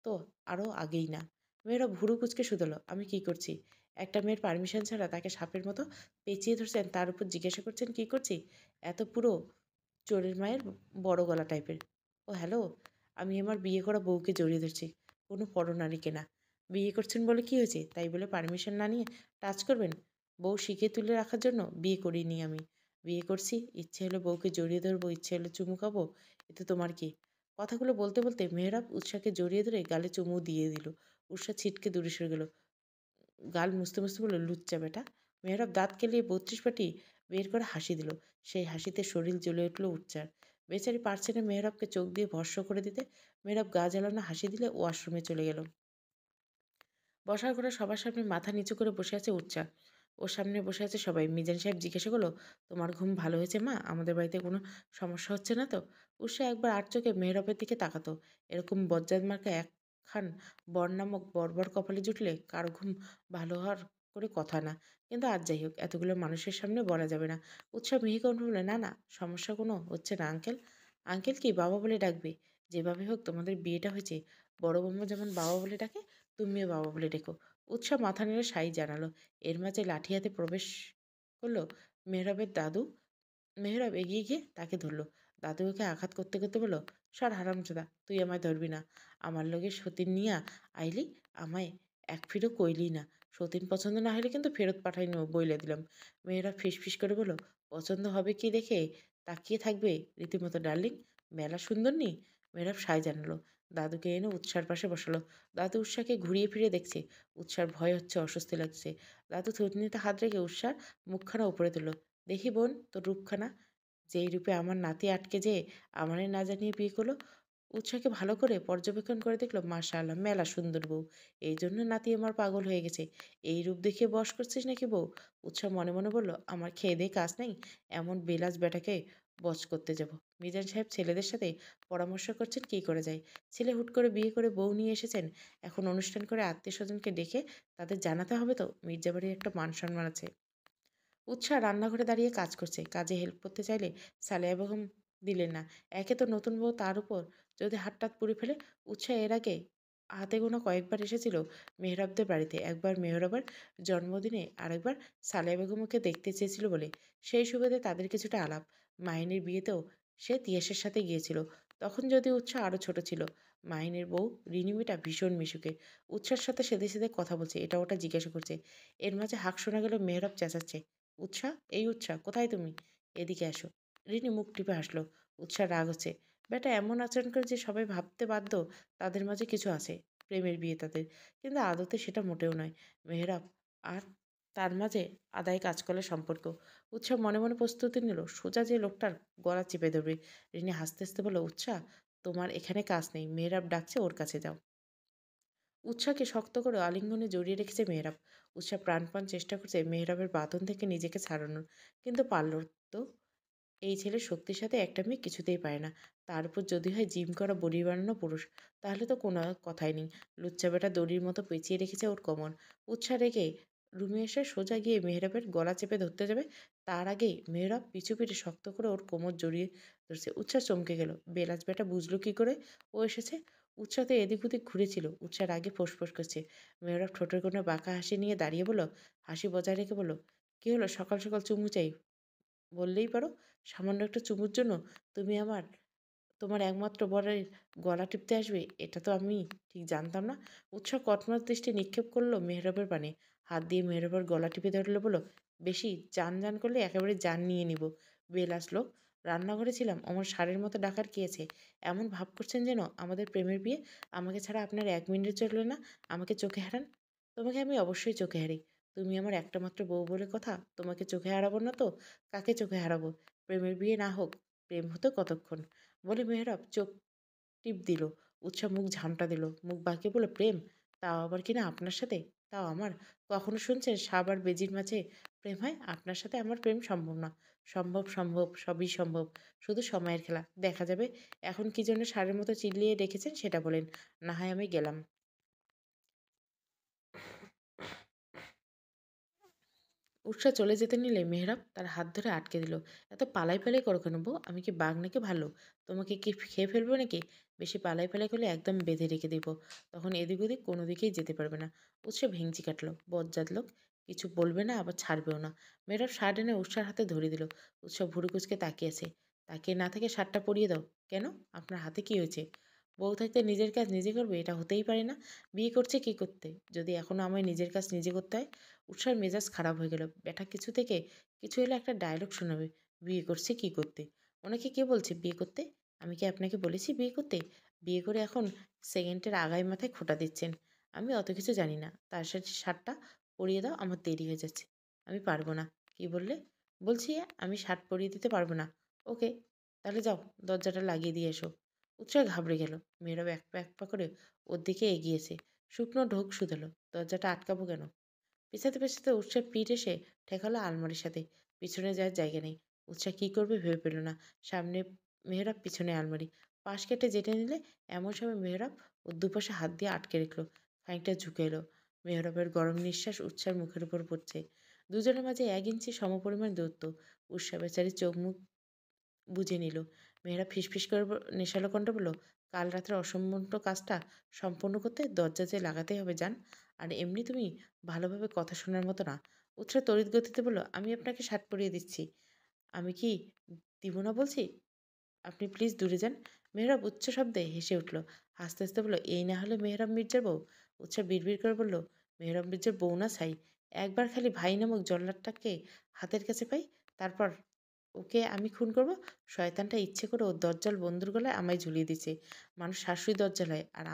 তো আরও আগেই না। মেয়েরা ভুরু কুচকে শুধালো, আমি কি করছি? একটা মেয়ের পারমিশন ছাড়া তাকে সাপের মতো পেঁচিয়ে ধরছেন, তার উপর জিজ্ঞাসা করছেন কি করছি? এত পুরো চোরের মায়ের বড় গলা টাইপের। ও হ্যালো, আমি আমার বিয়ে করা বউকে জড়িয়ে ধরছি, কোনো পরনারীকে না। বিয়ে করছেন বলে কি হয়েছে? তাই বলে পারমিশন না নিয়ে টাচ করবেন? বউ শিখে তুলে রাখার জন্য বিয়ে করিনি আমি। বিয়ে করছি, ইচ্ছে হলো বউকে জড়িয়ে ধরবো, ইচ্ছে হলো চুমু খাবো। এতে তোমার কি? কথাগুলো বলতে বলতে মেহরাব উৎসাকে জড়িয়ে ধরে গালে চুমু দিয়ে দিল। উৎসা ছিটকে দূরে সরে গেল। গাল মুছতে মুছতে বলল, লুচ্চা বেটা। মেহরাব দাঁত কেলিয়ে 32 পাটি বের করে হাসি দিল। সেই হাসিতে শরীর জ্বলে উঠল উচ্চার। বেচারি পারছে না মেহরাবকে চোখ দিয়ে ভস্ম করে দিতে। মেহরাব গা জ্বালানো হাসি দিলে ওয়াশরুমে চলে গেল। বসার ঘরে সবার সামনে মাথা নিচু করে বসে আছে উচ্চা। ওর সামনে বসে আছে সবাই। মিজান সাহেব জিজ্ঞাসা করলো, তোমার ঘুম ভালো হয়েছে মা? আমাদের বাড়িতে কোনো সমস্যা হচ্ছে না তো? উষা একবার আর চোখে মেহরাবের দিকে তাকাতো। এরকম বজ্জাত মার্কা একখান বর নামক বর্বর কপালে জুটলে কারো ঘুম ভালো হওয়ার করে কথা না। কিন্তু আজ যাই হোক, এতগুলো মানুষের সামনে বলা যাবে না। উৎসাহ মিহি কণ্ঠে বলল, না না, সমস্যা কোনো হচ্ছে না আঙ্কেল। আঙ্কেল কি? বাবা বলে ডাকবে। যেভাবে হোক তোমাদের বিয়েটা হয়েছে। বড় বৌমা যেমন বাবা বলে ডাকে, তুমিও বাবা বলে ডেকো। উৎসাহ মাথা নেড়ে সাই জানালো। এর মাঝে লাঠি হাতে প্রবেশ করলো মেহরাবের দাদু মেহরাব এগিয়ে গিয়ে তাকে ধরল। দাদু ওকে আঘাত করতে করতে বলল, সর হারামজাদা, তুই আমায় ধরবি না। আমার লগে সতীন নিয়া আইলি, আমায় এক ফিরও কইলি না। সতীন পছন্দ না হলে কিন্তু ফেরত পাঠাই নেব বইলে দিলাম। মেহরাব ফিসফিস করে বলল, পছন্দ হবে কি দেখে তাকিয়ে থাকবে রীতিমতো ডার্লিং, মেলা সুন্দর নি। মেহরাব সায় জানালো। দাদুকে এনে উৎসার পাশে বসালো। দাদু উৎসাকে ঘুরিয়ে ফিরে দেখছে। উৎসার ভয় হচ্ছে, অস্বস্তি লাগছে। দাদু থুতনিতে হাত রেখে উৎসার মুখখানা উপরে তুলল। দেখি বোন তোর রূপখানা, যেই রূপে আমার নাতি আটকে যেয়ে আমারে না জানিয়ে বিয়ে করলো। উৎসাকে ভালো করে পর্যবেক্ষণ করে দেখলো, মাশাআল্লাহ মেলা সুন্দর বউ। এই জন্য নাতি আমার পাগল হয়ে গেছে। এই রূপ দেখিয়ে বশ করছিস নাকি বউ? উৎসা মনে মনে বলল, আমার খেয়ে দিয়ে কাজ নেই, এমন বেলাজ বেটাকে বশ করতে যাব। মিজান সাহেব ছেলেদের সাথে পরামর্শ করছেন কি করে যায়। ছেলে হুট করে বিয়ে করে বউ নিয়ে এসেছেন, এখন অনুষ্ঠান করে আত্মীয় স্বজনকে ডেকে তাদের জানাতে হবে তো মির্জাবাড়ির একটা মান সম্মান আছে। উৎসাহ রান্নাঘরে দাঁড়িয়ে কাজ করছে। কাজে হেল্প করতে চাইলে সালেহা বেগম দিলেন না। একে তো নতুন বউ, তার উপর যদি হাতটাত পুড়ে ফেলে। উৎসাহ এর আগে হাতে গোনা কয়েকবার এসেছিল মেহরাবদের বাড়িতে। একবার মেহরাবের জন্মদিনে, আরেকবার সালেহা বেগমকে দেখতে চেয়েছিল বলে। সেই সুবাদে তাদের কিছুটা আলাপ। মাহিনীর বিয়েতেও সে তিয়াসের সাথে গিয়েছিল। তখন যদি উৎসাহ আরও ছোট ছিল। মাহিনীর বউ রিনিমিটা ভীষণ মিশুকে। উৎসার সাথে সেদে সেদে কথা বলছে, এটা ওটা জিজ্ঞাসা করছে। এর মাঝে হাঁক শোনা গেল, মেহরাব চেঁচাচ্ছে, উৎসাহ, এই উৎসাহ, কোথায় তুমি? এদিকে আসো। রিনি মুখ টিপে হাসলো। উৎসাহ রাগ হচ্ছে। বেটা এমন আচরণ করে যে সবাই ভাবতে বাধ্য তাদের মাঝে কিছু আছে, প্রেমের বিয়ে তাদের। কিন্তু আদতে সেটা মোটেও নয়। মেহরাব আর তার মাঝে আদায় কাজ করার সম্পর্ক। উৎসাহ মনে মনে প্রস্তুতি নিল, সোজা যে লোকটার গলা চেপে ধরবে। রিনি হাসতে হাসতে বলল, উৎসাহ, তোমার এখানে কাজ নেই, মেহরাব ডাকছে, ওর কাছে যাও। উৎসাহকে শক্ত করে আলিঙ্গনে জড়িয়ে রেখেছে মেহরাব। উৎসাহ প্রাণপণ চেষ্টা করছে মেহরাবের বাঁধন থেকে নিজেকে ছাড়ানোর, কিন্তু পারল তো। এই ছেলের শক্তির সাথে একটা মেয়ে কিছুতেই পারে না। তার উপর যদি হয় জিম করা বডি বানানো পুরুষ, তাহলে তো কোনো কথাই নেই। লুচ্চা বেটা দড়ির মতো পেঁচিয়ে রেখেছে ওর কোমর। উৎসাহ রেখে রুমে এসে সোজা গিয়ে মেহরাবের গলা চেপে ধরতে যাবে, তার আগেই মেহরাব পিছু পিঠে শক্ত করে ওর কোমর জড়িয়ে ধরছে। উৎসাহ চমকে গেল। বেলাজ বেটা বুঝলো কি করে ও এসেছে? উৎসাহ তো এদিক ওদিক ঘুরেছিল। উৎসার আগে ফোঁস করছে। মেহরাব ঠোঁটের কোনো বাঁকা হাসি নিয়ে দাঁড়িয়ে বলল, হাসি বজায় রেখে বলল, কি হলো, সকাল সকাল চুমু চাই বললেই পারো। সামান্য একটা চুমুর জন্য তুমি তোমার একমাত্র বরের গলা টিপতে আসবে, এটা তো আমি ঠিক জানতাম না। উৎসাহ কটমট দৃষ্টি নিক্ষেপ করলো মেহরাবের পানে। হাত দিয়ে মেহরাবের গলা টিপে ধরলে বলো, বেশি জান করলে একেবারে জান নিয়ে নিব। বেল আসলো। রান্নাঘরে ছিলাম, আমার সারের মতো ডাকার কি আছে? এমন ভাব করছেন যেন আমাদের প্রেমের বিয়ে। আমাকে ছাড়া আপনার এক মিনিট চলবে না। আমাকে চোখে হারান। তোমাকে আমি অবশ্যই চোখে হারি। তুমি আমার একটা মাত্র বউ বলে কথা। তোমাকে চোখে হারাবো না তো কাকে চোখে হারাবো? প্রেমের বিয়ে না হোক, প্রেম হতো কতক্ষণ। বলে মেহরাব চোখ টিপ দিল। উৎসাহ মুখ ঝামটা দিল। মুখ বাঁকিয়ে বলে, প্রেম? তাও আবার কিনা আপনার সাথে? তাও আমার? কখনো শুনছেন সাপ আর বেজির মাঝে প্রেম হয়? আপনার সাথে আমার প্রেম সম্ভব না। সম্ভব, সম্ভব, সবই সম্ভব। শুধু সময়ের খেলা, দেখা যাবে। এখন কি জন্য ষাঁড়ের মতো চিল্লিয়ে রেখেছেন সেটা বলেন, না হয় আমি গেলাম। উৎসা চলে যেতে নিলে মেহরাব তার হাত ধরে আটকে দিল। এত পালাই পালাই করো কেন বউ? আমি কি বাঘ নাকি ভালো? তোমাকে কি খেয়ে ফেলবো নাকি? বেশি পালাই পালাই করলে একদম বেঁধে রেখে দিব। তখন এদিক ওদিক কোনো দিকেই যেতে পারবে না। উৎসা ভেঙচি কাটলো। বজ্জাত লোক, কিছু বলবে না, আবার ছাড়বেও না। মেহরাব শার্ট এনে উৎসার হাতে ধরিয়ে দিল। উৎসা ভুরু কুচকে তাকিয়েছে। তাকিয়ে না থেকে শার্টটা পরিয়ে দাও। কেন? আপনার হাতে কি হয়েছে? বউ থাকতে নিজের কাজ নিজে করবে, এটা হতেই পারে না। বিয়ে করছে কি করতে, যদি এখনো আমায় নিজের কাজ নিজে করতে হয়? উৎসার মেজাজ খারাপ হয়ে গেল। ব্যাটা কিছু থেকে কিছু এলে একটা ডায়লগ শোনাবে। বিয়ে করছে কি করতে? ওনাকে কে বলছে বিয়ে করতে? আমি কি আপনাকে বলেছি বিয়ে করতে? বিয়ে করে এখন সেকেন্ডের আগায় মাথায় খোঁটা দিচ্ছেন। আমি অত কিছু জানি না। তার সাথে শার্টটা পরিয়ে দাও, আমার দেরি হয়ে যাচ্ছে। আমি পারবো না। কি বললে? বলছি আমি শার্ট পরিয়ে দিতে পারবো না। ওকে, তাহলে যাও, দরজাটা লাগিয়ে দিয়ে এসো। উৎসাহ ঘাবড়ে গেল। মেয়েরাও এক পা এক পা করে ওর দিকে এগিয়েছে। শুকনো ঢোক শুধালো, দরজাটা আটকাবো কেন? পেছাতে পেছাতে উৎসার পিঠ এসে ঠেকালো আলমারির সাথে। পিছনে যাওয়ার জায়গা নেই। উৎসাহ কী করবে ভেবে পেল না। সামনে মেহরাব, পিছনে আলমারি। পাশ কেটে যেতে নিলে এমন সময় মেহরাব ওর দুপাশে হাত দিয়ে আটকে রাখলো। খানিকটা ঝুঁকে এলো। মেহরাবের গরম নিঃশ্বাস উৎসার মুখের উপর পড়ছে। দুজনের মাঝে 1 ইঞ্চি সমপরিমাণ দূরত্ব। উৎসা বেচারি চোখ মুখ বুঝে নিল। মেয়েরা ফিসফিস করে নেশালো কণ্ঠে বলল, কাল রাতের অসম্পূর্ণ কাজটা সম্পূর্ণ করতে দরজা যে লাগাতেই হবে জান। আর এমনি তুমি ভালোভাবে কথা শোনার মতো না। উৎসাহ তড়িৎ গতিতে বলল, আমি আপনাকে শার্ট পরিয়ে দিচ্ছি। আমি কি দিব না বলছি? আপনি প্লিজ দূরে যান। মেহরাব উচ্চ শব্দে হেসে উঠল। হাসতে, হাসতে বলল, এই না হলে মেহরাব মির্জার বউ? উৎসা বিড়বিড় করে বলল, মেহরাব মির্জার বউ না ছাই। একবার খালি ভাই নামক জল্লাদটাকে হাতের কাছে পাই, তারপর ওকে আমি খুন করব। শয়তানটা ইচ্ছে করে ওর দজ্জাল বন্ধুর গলায় আমায় ঝুলিয়ে দিছে। মানুষ শাশুড়ি দজ্জাল হয়, আর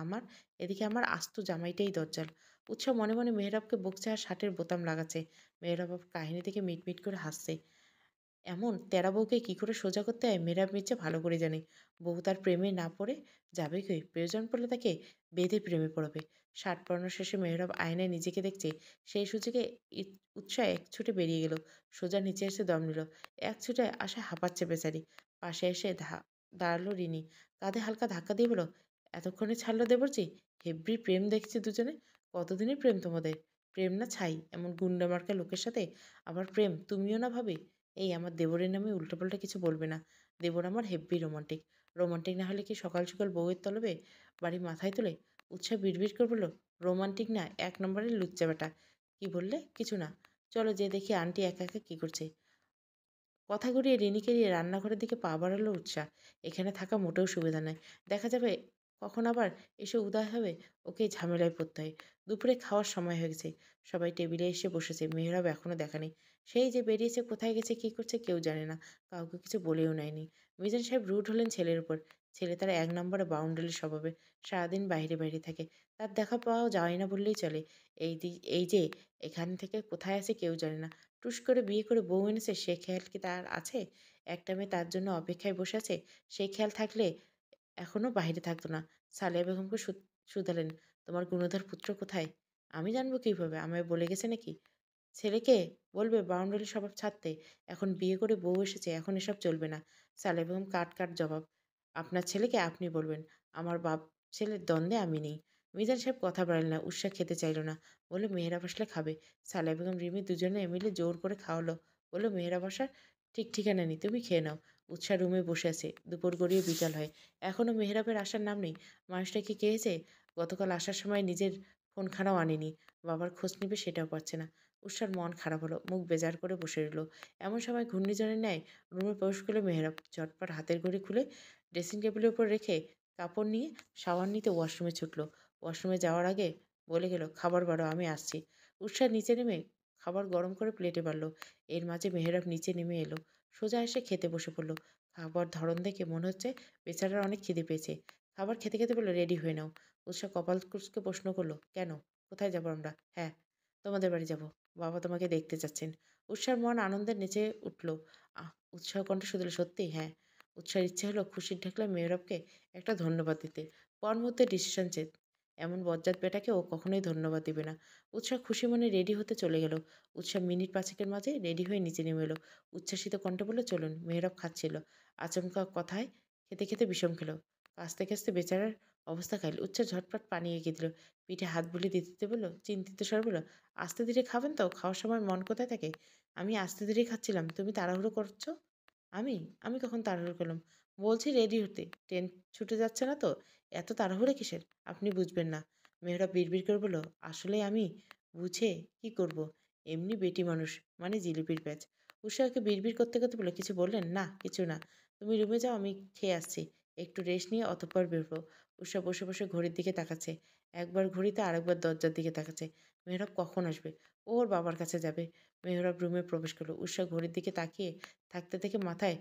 এদিকে আমার আস্ত জামাইটাই দজ্জাল। উৎসা মনে মনে মেহরাবকে বকছে আর শার্টের বোতাম লাগাচ্ছে। মেহরাব কাহিনী থেকে মিটমিট করে হাসছে। এমন তেরা বউকে কি করে সোজা করতে হয় মেহরাব মির্জা ভালো করে জানে। বউ তার প্রেমে না পড়ে যাবে কই? প্রয়োজন পড়লে তাকে বেঁধে প্রেমে পড়াবে। শার্ট পরানো শেষে মেহরাব আয়নায় নিজেকে দেখছে। সেই সুযোগে উৎসাহ এক ছুটে বেরিয়ে গেল। সোজা নিচে এসে দম নিল। এক ছুটে আশা হাঁপাচ্ছে বেচারি। পাশে এসে দাঁড়ালো রিনি। কাঁধে হালকা ধাক্কা দিয়ে বলল, এতক্ষণে ছাড়লো দেবরজি? হেব্বি প্রেম দেখছি দুজনে। কতদিনের প্রেম তোমাদের? প্রেম না ছাই, এমন গুন্ডা মার্কা লোকের সাথে আবার প্রেম? তুমিও না ভাবি? এই আমার দেবরের নামে উল্টোপাল্টা কিছু বলবে না। দেবর আমার হেব্বি রোমান্টিক। রোমান্টিক না হলে কি সকাল সকাল বউয়ের তলবে বাড়ি মাথায় তোলে? উৎসাহ বিড়বিড় করে বলল, রোমান্টিক না, এক নম্বরের লুচ্চা বেটা। কি বললে? কিছু না। চলো যে দেখি আন্টি একা একা কি করছে। কথা ঘুরিয়ে রিনিকে নিয়ে রান্নাঘরের দিকে পা বাড়ালো উৎসাহ। এখানে থাকা মোটেও সুবিধা নয়। দেখা যাবে কখন আবার এসে উদয় হবে, ওকে ঝামেলায় পড়তে হয়। দুপুরে খাওয়ার সময় হয়ে গেছে। সবাই টেবিলে এসে বসেছে। মেহরাব এখনো দেখা নেই। সেই যে বেরিয়েছে, কোথায় গেছে, কি করছে কেউ জানে না। কাউকে কিছু বলেও নেয়নি। মিজান সাহেব রুড হলেন ছেলের উপর। ছেলে তার এক নম্বরে বাউন্ডারি স্বভাবে। সারাদিন বাইরে বাইরে থাকে। তার দেখা পাওয়া যায় না বললেই চলে। এই যে এখান থেকে কোথায় আছে কেউ জানে না। টুস করে বিয়ে করে বউ এনেছে, সে খেয়াল কি তার আছে? একটা মেয়ে তার জন্য অপেক্ষায় বসে আছে। সেই খেয়াল থাকলে এখনো বাহিরে থাকতো না। সালেহা বেগমকে শুধালেন, তোমার গুণধর পুত্র কোথায়? আমি জানবো কিভাবে? আমায় বলে গেছে নাকি? ছেলেকে বলবে বাউন্ডারি স্বভাব ছাড়তে। এখন বিয়ে করে বউ এসেছে, এখন এসব চলবে না। সালেহা বেগম কাট কাট জবাব। আপনার ছেলেকে আপনি বলবেন। আমার বাপ ছেলের দ্বন্দ্বে আমি নেই। মিজান সাহেব কথা বাড়ালেন না। উৎসাহ খেতে চাইল না। বলল, মেয়েরা বসলে খাবে। সালেহা বেগম রিমি দুজনে মিলে জোর করে খাওয়ালো। বলল, মেয়েরা বসার ঠিক ঠিকানা নেই, তুমি খেয়ে নাও। উৎসাহ রুমে বসে আছে। দুপুর গড়িয়ে বিকাল হয়। এখনো মেহরাবের আসার নাম নেই। মানুষটা কি খেয়েছে? গতকাল আসার সময় নিজের ফোনখানাও আনেনি। বাবার খোঁজ নিবে সেটাও পাচ্ছে না। উৎসার মন খারাপ হলো। মুখ বেজার করে বসে রইল। এমন সময় ঘূর্ণিঝড়ের ন্যায় রুমে প্রবেশ করলো মেহরাব। চটপট হাতের ঘড়ি খুলে ড্রেসিং টেবিলের উপর রেখে কাপড় নিয়ে শাওয়ার নিতে ওয়াশরুমে ছুটল। ওয়াশরুমে যাওয়ার আগে বলে গেল, খাবার বাড়ো, আমি আসছি। উৎসাহ নিচে নেমে খাবার গরম করে প্লেটে বাড়ল। এর মাঝে মেহরাব নিচে নেমে এলো। সোজা এসে খেতে বসে পড়ল। খাবার ধরন দেখে মনে হচ্ছে বেচারার অনেক খিদে পেয়েছে। খাবার খেতে খেতে বলল, রেডি হয়ে নাও। উৎসাহ কপাল কুঁচকে প্রশ্ন করলো, কেন? কোথায় যাবো আমরা? হ্যাঁ, তোমাদের বাড়ি যাব। বাবা তোমাকে দেখতে চাচ্ছেন। উৎসার মন আনন্দের নেচে উঠল। উৎসাহ কণ্ঠে শুধল, সত্যি? হ্যাঁ। উৎসার ইচ্ছে হলো খুশির ঢাকলে মেহরাবকে একটা ধন্যবাদ দিতে। পর মুহূর্তে ডিসিশন চেঞ্জ। এমন বজ্জাত বেটাকে ও কখনোই ধন্যবাদ দিবে না। উৎসাহ খুশি মনে রেডি হতে চলে গেল। উৎসাহ মিনিট পাঁচেকের মাঝে রেডি হয়ে নিচে নেমে এলো। উচ্ছ্বাসিত কণ্ঠে বলল, চলুন। মেহরাব খাচ্ছিল। আচমকা কথায় খেতে খেতে বিষম খেলো। কাঁচতে কাঁচতে বেচারার অবস্থা খাইল। উৎসাহ ঝটপট পানি এগিয়ে দিল। পিঠে হাত বুলিয়ে দিতে দিতে বলল, চিন্তিত স্বরে বলল, আস্তে ধীরে খাবেন তো? খাওয়ার সময় মন কোথায় থাকে? আমি আস্তে ধীরেই খাচ্ছিলাম। তুমি তাড়াহুড়ো করছো? আমি? আমি কখন তাড়াহুড়ো করলাম? বলছি রেডি হতে। ট্রেন ছুটে যাচ্ছে না তো? এত তাড়াহুড়ো কিসের? আপনি বুঝবেন না। মেয়েরা বিড়বিড় করে বলল, আসলে আমি বুঝে কি করব? এমনি বেটি মানুষ, মানে জিলিপির প্যাচ। উৎসাহকে বিড়বিড় করতে করতে বলল, কিছু বললেন? না, কিছু না। তুমি রুমে যাও, আমি খেয়ে আসছি। একটু রেস্ট নিয়ে অতঃপর বেরোবো। উষা বসে বসে ঘড়ির দিকে তাকাচ্ছে। একবার ঘড়িতে আরেকবার দরজার দিকে তাকাচ্ছে। মেহরাব কখন আসবে? ও ওর বাবার কাছে যাবে। মেহরাব রুমে প্রবেশ করলো। উষা ঘড়ির দিকে তাকিয়ে থাকতে থেকে মাথায়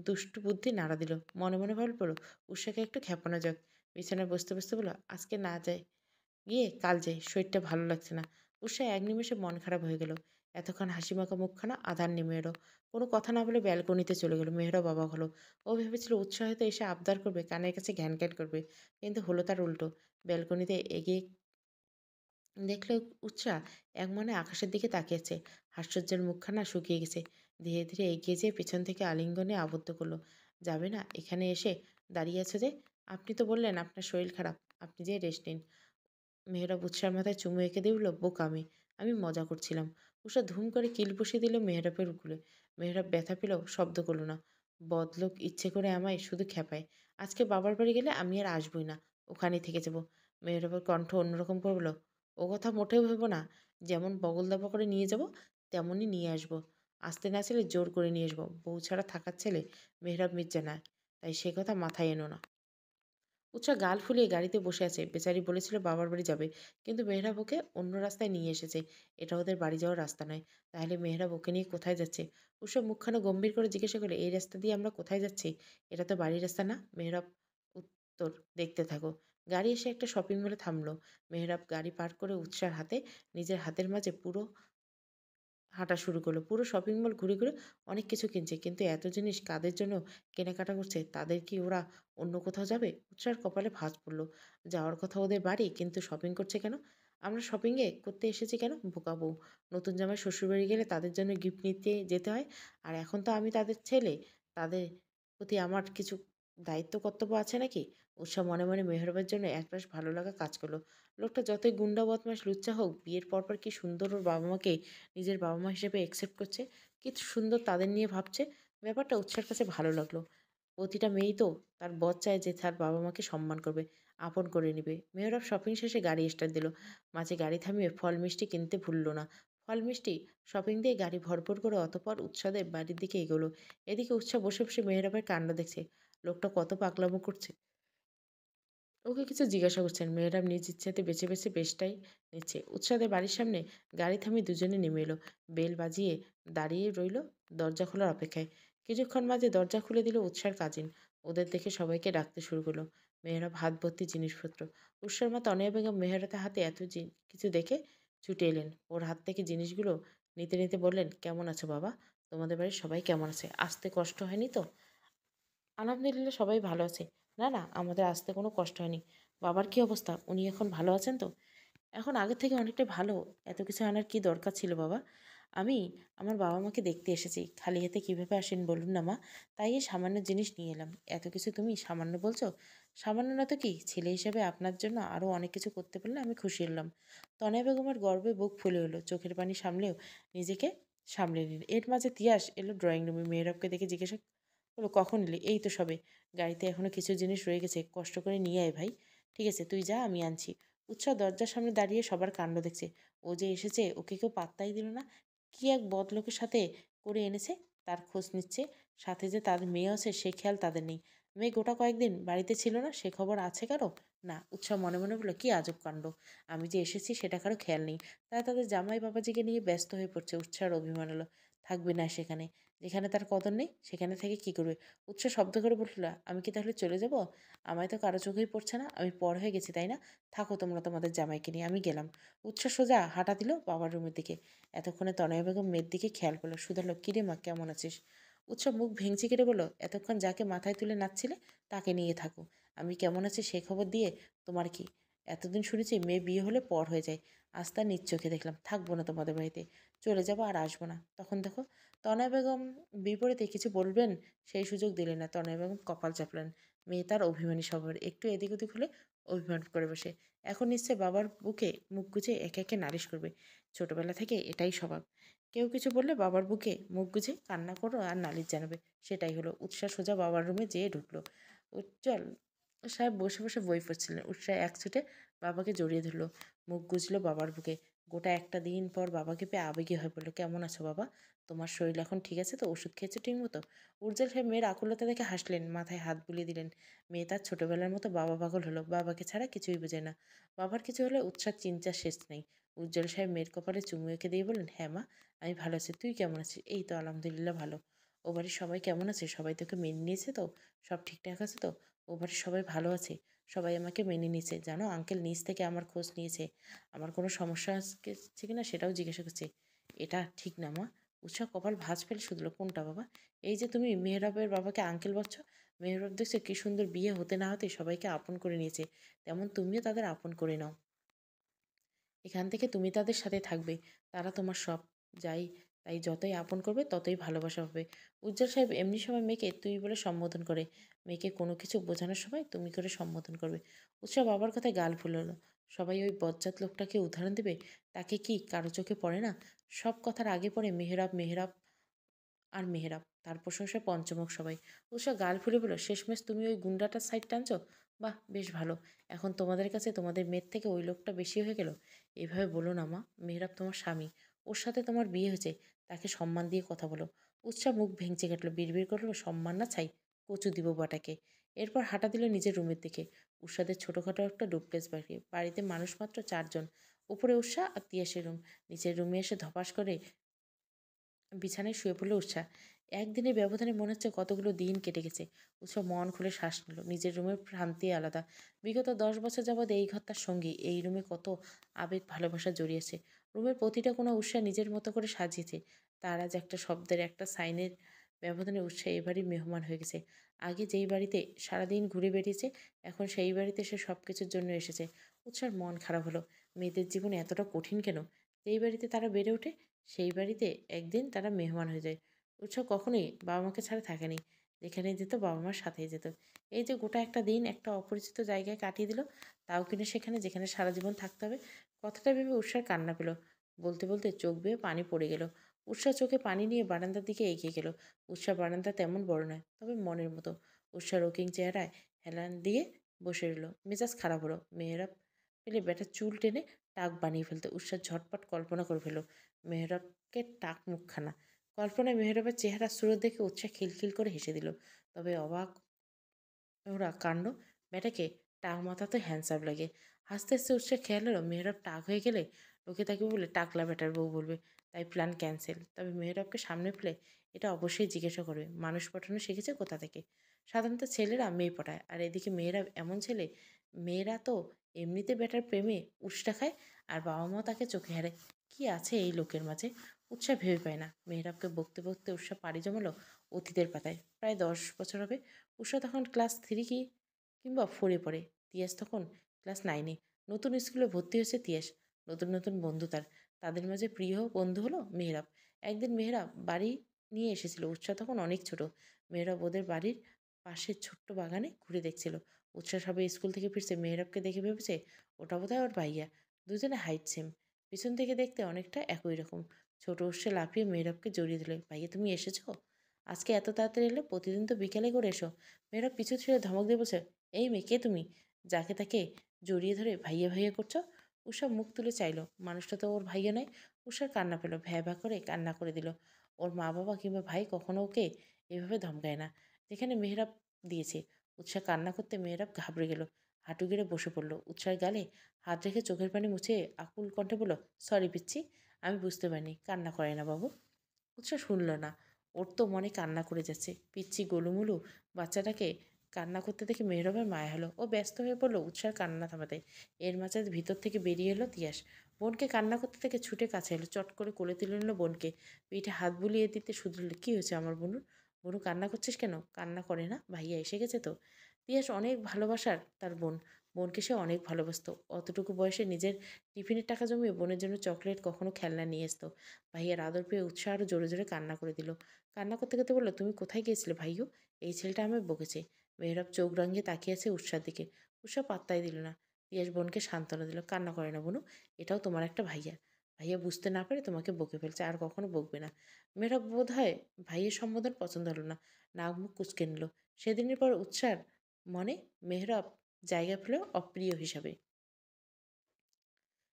দুষ্টু বুদ্ধি নাড়া দিল। মনে মনে ভাবল, পড়ো উষাকে একটু খেপানো যাক। বিছানায় বসতে বসতে বলল, আজকে না যায়, গিয়ে কাল যাই, শরীরটা ভালো লাগছে না। উষা এক নিমেষে মন খারাপ হয়ে গেল। এতক্ষণ হাসিমাখা মুখখানা আধার নেমে এলো। কোনো কথা না বলে ব্যালকনিতে চলে গেল। মেহরাব অবাক হলো। ও ভেবেছিল উৎসাহ হয়তো এসে আবদার করবে, কানের কাছে ঘ্যান ঘ্যান করবে। কিন্তু হলো তার উল্টো। ব্যালকনিতে এগিয়ে দেখলে উৎসাহ এক মনে আকাশের দিকে তাকিয়েছে। হাস্যজ্জ্বল মুখখানা শুকিয়ে গেছে। ধীরে ধীরে এগিয়ে যেয়ে পেছন থেকে আলিঙ্গনে আবদ্ধ করলো। যাবে না? এখানে এসে দাঁড়িয়ে আছে যে? আপনি তো বললেন আপনার শরীর খারাপ, আপনি যেয়ে রেস্ট নিন। মেহরাব উৎসার মাথায় চুমু এঁকে দিয়ে বলল, বোকামি, আমি মজা করছিলাম। উষা ধুম করে কিল বসিয়ে দিল মেহরাবের উকুলে। মেহরাব ব্যথা পেলেও শব্দ করলো না। বদলোক ইচ্ছে করে আমায় শুধু খেপায়। আজকে বাবার বাড়ি গেলে আমি আর আসবই না, ওখানেই থেকে যাব। মেহরাবের কণ্ঠ অন্যরকম করে বলল, ও কথা মোটেও ভেবো না। যেমন বগল দাবা করে নিয়ে যাব, তেমনই নিয়ে আসবো। আসতে না চাইলে জোর করে নিয়ে আসবো। বউ ছাড়া থাকার ছেলে মেহরাব মির্জা না। তাই সে কথা মাথায় এনো না। উৎসা গাল ফুলিয়ে গাড়িতে বসে আছে। বেচারি বলেছিল বাবার বাড়ি যাবে, কিন্তু মেহরাব ওকে অন্য রাস্তায় নিয়ে এসেছে। এটা ওদের বাড়ি যাওয়ার রাস্তা নয়। তাহলে মেহরাব ওকে নিয়ে কোথায় যাচ্ছে? উৎসা মুখখানা গম্ভীর করে জিজ্ঞাসা করে, এই রাস্তা দিয়ে আমরা কোথায় যাচ্ছি? এটা তো বাড়ির রাস্তা না। মেহরাব উত্তর, দেখতে থাকো। গাড়ি এসে একটা শপিং মলে থামলো। মেহরাব গাড়ি পার্ক করে উৎসার হাতে, নিজের হাতের মাঝে পুরো হাঁটা শুরু করলো। পুরো শপিং মল ঘুরে, ঘুরে অনেক কিছু কিনছে। কিন্তু এত জিনিস কাদের জন্য কেনাকাটা করছে? তাদের কি ওরা অন্য কোথাও যাবে? উৎসার কপালে ভাঁজ পড়ল। যাওয়ার কথা ওদের বাড়ি, কিন্তু শপিং করছে কেন? আমরা শপিংয়ে করতে এসেছি কেন? বোকা বউ। নতুন জামাই শ্বশুরবাড়ি গেলে তাদের জন্য গিফট নিতে যেতে হয়। আর এখন তো আমি তাদের ছেলে। তাদের প্রতি আমার কিছু দায়িত্ব কর্তব্য আছে নাকি? উৎসাহ মনে, মনে মেহরাবের জন্য একরাশ ভালো লাগা কাজ করলো। লোকটা যতই গুন্ডা বদমাশ লুচ্চা হোক, বিয়ের পরপর কি সুন্দর ওর বাবা-মাকে নিজের বাবা-মা হিসেবে অ্যাকসেপ্ট করছে। কি সুন্দর তাদের নিয়ে ভাবছে। ব্যাপারটা উৎসার কাছে ভালো লাগলো। প্রতিটা মেয়েই তো তার বর চায় যে তার বাবা-মাকে সম্মান করবে, আপন করে নিবে। মেহরাব শপিং শেষে গাড়ি স্টার্ট দিল। মাঝে গাড়ি থামিয়ে ফল মিষ্টি কিনতে ভুলল না। ফল মিষ্টি শপিং দিয়ে গাড়ি ভরপুর করে অতঃপর উৎসাদের বাড়ির দিকে এগোলো। এদিকে উৎসা বসে, বসে মেহরাবের কাণ্ড দেখছে। লোকটা কত পাগলামো করছে। ওকে কিছু জিজ্ঞাসা করছেন। মেহরাব নিজ ইচ্ছাতে বেছে, বেছে বেশটাই নিচ্ছে। উৎসাদের বাড়ির সামনে গাড়ি থামিয়ে দুজনে নেমে এলো। বেল বাজিয়ে দাঁড়িয়ে রইল দরজা খোলার অপেক্ষায়। কিছুক্ষণ মাঝে দরজা খুলে দিল উৎসার কাজিন। ওদের দেখে সবাইকে ডাকতে শুরু করলো। মেহরাব হাত ভর্তি জিনিসপত্র। উৎসার মা তনয়া বেগম মেহরাতের হাতে এত কিছু দেখে ছুটে এলেন। ওর হাত থেকে জিনিসগুলো নিতে, নিতে বললেন, কেমন আছো বাবা? তোমাদের বাড়ির সবাই কেমন আছে? আসতে কষ্ট হয়নি তো? আলহামদুলিল্লাহ সবাই ভালো আছে। না, না, আমাদের আসতে কোনো কষ্ট হয়নি। বাবার কী অবস্থা? উনি এখন ভালো আছেন তো? এখন আগের থেকে অনেকটাই ভালো। এত কিছু আনার কী দরকার ছিল বাবা? আমি আমার বাবা-মাকে দেখতে এসেছি। খালি হাতে কীভাবে আসেন বলুন না মা? তাই এই সামান্য জিনিস নিয়ে এলাম। এত কিছু তুমি সামান্য বলছো? সামান্য না তো কি? ছেলে হিসেবে আপনার জন্য আরও অনেক কিছু করতে পারলে আমি খুশি হলাম। তনয়া বেগমের গর্বে বুক ফুলে এলো। চোখের পানি সামলেও নিজেকে সামলে নিলেন। এর মাঝে তিয়াস এলো ড্রয়িং রুমে। মেহরাবকে দেখে জিজ্ঞাসা হলো, কখন এলি? এই তো সবে। গাড়িতে এখনো কিছু জিনিস রয়ে গেছে। কষ্ট করে নিয়ে আয় ভাই। ঠিক আছে, তুই যা, আমি আনছি। উৎসাহ দরজার সামনে দাঁড়িয়ে সবার কাণ্ড দেখছে। ও যে এসেছে ওকে কেউ পাত্তাই দিল না। কি এক বদলোকের সাথে করে এনেছে তার খোঁজ নিচ্ছে। সাথে যে তাদের মেয়ে আছে সে খেয়াল তাদের নেই। মেয়ে গোটা কয়েকদিন বাড়িতে ছিল না, সে খবর আছে কারো? না। উৎসাহ মনে, মনে বলল, কি আজব কাণ্ড। আমি যে এসেছি সেটা কারো খেয়াল নেই। তারা তাদের জামাই বাবাজিকে নিয়ে ব্যস্ত হয়ে পড়ছে। উৎসাহর অভিমান হলো। থাকবে না সেখানে। যেখানে তার কদর নেই সেখানে থেকে কি করবে? উৎসাহ শব্দ করে বলল, আমি কি তাহলে চলে যাব? আমায় তো কারো চোখেই পড়ছে না। আমি পর হয়ে গেছি তাই না? থাকো তোমরা তোমাদের জামাইকে নিয়ে, আমি গেলাম। উৎসাহ সোজা হাঁটা দিল বাবার রুমের দিকে। এতক্ষণে তনয়া বেগম মেয়ের দিকে খেয়াল করলো। শুধালো, কিরে মা, কেমন আছিস? উৎসব মুখ ভেঙচি কেটে বলল, এতক্ষণ যাকে মাথায় তুলে নাচছিলে তাকে নিয়ে থাকো। আমি কেমন আছি সে খবর দিয়ে তোমার কি? এতদিন শুনেছি মেয়ে বিয়ে হলে পর হয়ে যায়। আজ তার নিজ চোখে দেখলাম। থাকবো না তোমাদের বাড়িতে। চলে যাবো আর আসবো না। তখন দেখো। তনয়া বেগম বিপরীতে কিছু বলবেন সেই সুযোগ দিলেন না। তনয়া বেগম কপাল চাপলেন। মেয়ে তার অভিমানী স্বভাবের। একটু এদিক ওদিক হলে অভিমান করে বসে। এখন নিশ্চয় বাবার বুকে মুখ গুজে একে একে নালিশ করবে। ছোটবেলা থেকে এটাই স্বভাব। কেউ কিছু বললে বাবার বুকে মুখ গুজে কান্না করো আর নালিশ জানাবে। সেটাই হলো। উৎসাহ সোজা বাবার রুমে যেয়ে ঢুকলো। উজ্জ্বল সাহেব বসে, বসে বই পড়ছিলেন। উৎসাহ এক ছুটে বাবাকে জড়িয়ে ধরলো। মুখ গুজলো বাবার বুকে। গোটা একটা দিন পর বাবাকে পেয়ে আবেগী হয়ে পড়লো। কেমন আছো বাবা? তোমার শরীর এখন ঠিক আছে তো? ওষুধ খেয়েছো ঠিক মতো? উজ্জ্বল সাহেব মেয়ের আকুলতা দেখে হাসলেন, মাথায় হাত বুলিয়ে দিলেন। মেয়ে তার ছোটবেলার মতো বাবা পাগল হলো। বাবাকে ছাড়া কিছুই বোঝে না। বাবার কিছু হলে উৎসাহ চিন্তার শেষ নেই। উজ্জ্বল সাহেব মেয়ের কপালে চুমু এঁকে দিয়ে বললেন, হ্যাঁ মা, আমি ভালো আছি। তুই কেমন আছিস? এই তো আলহামদুলিল্লাহ ভালো। ও বাড়ির সবাই কেমন আছে? সবাই তোকে মেনে নিয়েছে তো? সব ঠিকঠাক আছে তো? ও বাড়ির সবাই ভালো আছে। সবাই আমাকে মেনে নিয়েছে। জানো আঙ্কেল নিজ থেকে আমার খোঁজ নিয়েছে। আমার কোনো সমস্যা আছে কিনা সেটাও জিজ্ঞাসা করছে। এটা ঠিক না মা। উৎসাহ কপাল ভাঁজ ফেলে শুধলো, কোনটা বাবা? এই যে তুমি মেহরাবের বাবাকে আঙ্কেল বলছো। মেহরাব দেখছো কি সুন্দর, বিয়ে হতে না হতে সবাইকে আপন করে নিয়েছে। তেমন তুমিও তাদের আপন করে নাও। এখান থেকে তুমি তাদের সাথে থাকবে। তারা তোমার সব। যাই তাই যতই আপন করবে ততই ভালোবাসা হবে। উজ্জ্বল সাহেব এমনি সময় মেয়েকে তুই বলে সম্বোধন করে। মেয়েকে কোনো কিছু বোঝানোর সময় তুমি করে সম্বোধন করবে। উৎসব বাবার কথায় গাল ফুললো। সবাই ওই বজ্জাত লোকটাকে উদাহরণ দেবে? তাকে কি কারো চোখে পড়ে না? সব কথার আগে পড়ে মেহরাব, মেহরাব আর মেহরাব। তার প্রশংসায় পঞ্চমুখ সবাই। উষা গাল ফুলে বলল, শেষমেশ তুমি ওই গুন্ডাটার সাইড টানছো? বাহ, বেশ ভালো। এখন তোমাদের কাছে তোমাদের মেয়ের থেকে ওই লোকটা বেশি হয়ে গেল। এভাবে বলো না মা। মেহরাব তোমার স্বামী। ওর সাথে তোমার বিয়ে হয়েছে, তাকে সম্মান দিয়ে কথা বলো। উৎসাহ মুখ ভেঙচে কাটলো, বিড়বিড় করলো, সম্মান না ছাই, কচু দিব বাটাকে। এরপর হাঁটা দিল নিজের রুমের দিকে। উৎসাদের ছোটোখাটো একটা ডুপ্লেক্স বাড়ি, বাড়িতে মানুষ মাত্র 4 জন। উপরে উৎসাহ আর তিয়াসের রুম। নিচের রুমে এসে ধপাস করে বিছানায় শুয়ে পড়ল উৎসাহ। একদিনের ব্যবধানে মনে হচ্ছে কতগুলো দিন কেটে গেছে। উৎসাহ মন খুলে শ্বাস নিল। নিজের রুমের শান্তি আলাদা। বিগত 10 বছর যাবৎ এই ঘর তার সঙ্গী। এই রুমে কত আবেগ ভালোবাসা জড়িয়েছে। রুমের প্রতিটা কোনো উৎসাহ নিজের মতো করে সাজিয়েছে। তার আজ একটা শব্দের, একটা সাইনের ব্যবধানে উৎসাহ এবারই মেহমান হয়ে গেছে। আগে যেই বাড়িতে সারাদিন ঘুরে বেরিয়েছে, এখন সেই বাড়িতে সে সব কিছুর জন্য এসেছে। উৎসাহর মন খারাপ হলো। মেয়েদের জীবন এতটা কঠিন কেন? যেই বাড়িতে তারা বেড়ে ওঠে, সেই বাড়িতে একদিন তারা মেহমান হয়ে যায়। উৎসব কখনোই বাবা মাকে ছাড়া থাকেনি। যেখানে যেত বাবা মার সাথেই যেত। এই যে গোটা একটা দিন একটা অপরিচিত জায়গায় কাটিয়ে দিল, তাও কিনা সেখানে যেখানে সারা জীবন থাকতে হবে। কথাটা ভেবে উৎসার কান্না পেল। বলতে বলতে চোখ বেয়ে পানি পড়ে গেল। উৎসাহ চোখে পানি নিয়ে বারান্দার দিকে এগিয়ে গেল। উৎসাহ বারান্দা তেমন বড় নয়, তবে মনের মতো। উৎসাহ রকিং চেহারায় হেলান দিয়ে বসে রইল। মেজাজ খারাপ হলো। মেয়েরা পেলে ব্যাটার চুল টেনে টাক বানিয়ে ফেলতে উৎসাহ ঝটপট কল্পনা করে ফেলল মেহরাবকে টাক মুখখানা। কল্পনায় মেহরাবের চেহারা সুরত দেখে উৎসাহ খিলখিল করে হেসে দিল। তবে অবাক ওরা কাণ্ড, ব্যাটাকে টাক মাথাতে হ্যান্ডসাম লাগে। হাসতে হাসতে উৎসাহ খেয়াল হলো মেহরাব টাক হয়ে গেলে লোকে তাকে বলে টাকলা ব্যাটার বউ বলবে। তাই প্ল্যান ক্যান্সেল। তবে মেহরাবকে সামনে পেলে এটা অবশ্যই জিজ্ঞাসা করবে মানুষ পটানো শিখেছে কোথা থেকে। সাধারণত ছেলেরা মেয়ে পটায়, আর এদিকে মেয়েরা এমন ছেলে। মেয়েরা তো এমনিতে ব্যাটার প্রেমে উষ্টা খায়, আর বাবা মাও তাকে চোখে হারে। কি আছে এই লোকের মাঝে? উৎসাহ ভেবে পায় না। মেহরাবকে বকতে বকতে উৎসাহ পাড়ি জমালো অতীতের পাতায়। প্রায় 10 বছর হবে। উষা তখন ক্লাস 3 কিংবা 4-এ পড়ে। তিয়াস তখন ক্লাস 9-এ। নতুন স্কুলে ভর্তি হয়েছে তিয়াস। নতুন নতুন বন্ধু তার। তাদের মাঝে প্রিয় বন্ধু হলো মেহরাব। একদিন মেহরাব বাড়ি নিয়ে এসেছিল। উৎসাহ তখন অনেক ছোট। মেহরাব ওদের বাড়ির পাশের ছোট্ট বাগানে ঘুরে দেখছিল। উৎসাহ সবে স্কুল থেকে ফিরছে, মেহরাবকে দেখে ভেবেছে ওটা বোধহয় ওর ভাইয়া। দুজনে হাইট সেম। পিছন থেকে দেখতে অনেকটা একই রকম। ছোট উৎসে লাফিয়ে মেহরাবকে জড়িয়ে দিল। ভাইয়া তুমি এসেছো? আজকে এত তাড়াতাড়ি এলে? প্রতিদিন তো বিকেলে করে এসো। মেয়েরা পিছু ছেড়ে ধমক দিয়ে বলছে, এই মেয়ে কে তুমি? যাকে তাকে জড়িয়ে ধরে ভাইয়া ভাইয়া করছো। উষা মুখ তুলে চাইলো, মানুষটা তো ওর ভাইয়া নয়। উষার কান্না পেল, ভ্যা ভ্যা করে কান্না করে দিল। ওর মা বাবা কিংবা ভাই কখনো ওকে এভাবে ধমকায় না, যেখানে মেহরাব দিয়েছে। উৎসাহ কান্না করতে মেহরাব ঘাবড়ে গেল। হাঁটু গেড়ে বসে পড়লো। উৎসার গালে হাত রেখে চোখের পানি মুছে আকুল কণ্ঠে বলল, সরি পিচ্ছি, আমি বুঝতে পারিনি, কান্না করে না বাবু। উৎসাহ শুনল না। ওর তো মনে কান্না করে যাচ্ছে। পিচ্ছি গোলুমুলু বাচ্চাটাকে কান্না করতে দেখে মেহরবের মায়া হলো। ও ব্যস্ত হয়ে পড়লো উৎসার কান্না থামাতে। এর মাঝে ভিতর থেকে বেরিয়ে এলো তিয়াস। বোনকে কান্না করতে থেকে ছুটে কাছে এলো। চট করে কোলে তুলে নিল বোনকে। পিঠে হাত বুলিয়ে দিতে শুধরল, কী হয়েছে আমার বনুর? বনু কান্না করছিস কেন? কান্না করে না, ভাইয়া এসে গেছে তো। তিয়াস অনেক ভালোবাসার তার বোন। বোনকে সে অনেক ভালোবাসতো। অতটুকু বয়সে নিজের টিফিনের টাকা জমিয়ে বোনের জন্য চকলেট, কখনো খেলনা নিয়ে আসতো। ভাইয়ার আদর পেয়ে উৎসাহ আরও জোরে জোরে কান্না করে দিল। কান্না করতে করতে বলল, তুমি কোথায় গিয়েছিলে ভাইও? এই ছেলেটা আমায় বকেছে। মেহরাব চোখ রাঙিয়ে তাকিয়ে আছে উৎসার দিকে। উৎসাহ পাত্তাই দিল না। তিয়াস বোনকে সান্ত্বনা দিল, কান্না করে না বোনু, এটাও তোমার একটা ভাইয়া। ভাইয়া বুঝতে না পেরে তোমাকে বকে ফেলছে, আর কখনো বকবে না। মেহরাব বোধ হয় ভাইয়ের সম্বোধন পছন্দ হলো না, নাক মুখ কুচকে নিল। সেদিনের পর উৎসার মনে মেহরাব জায়গা পেল অপ্রিয় হিসাবে।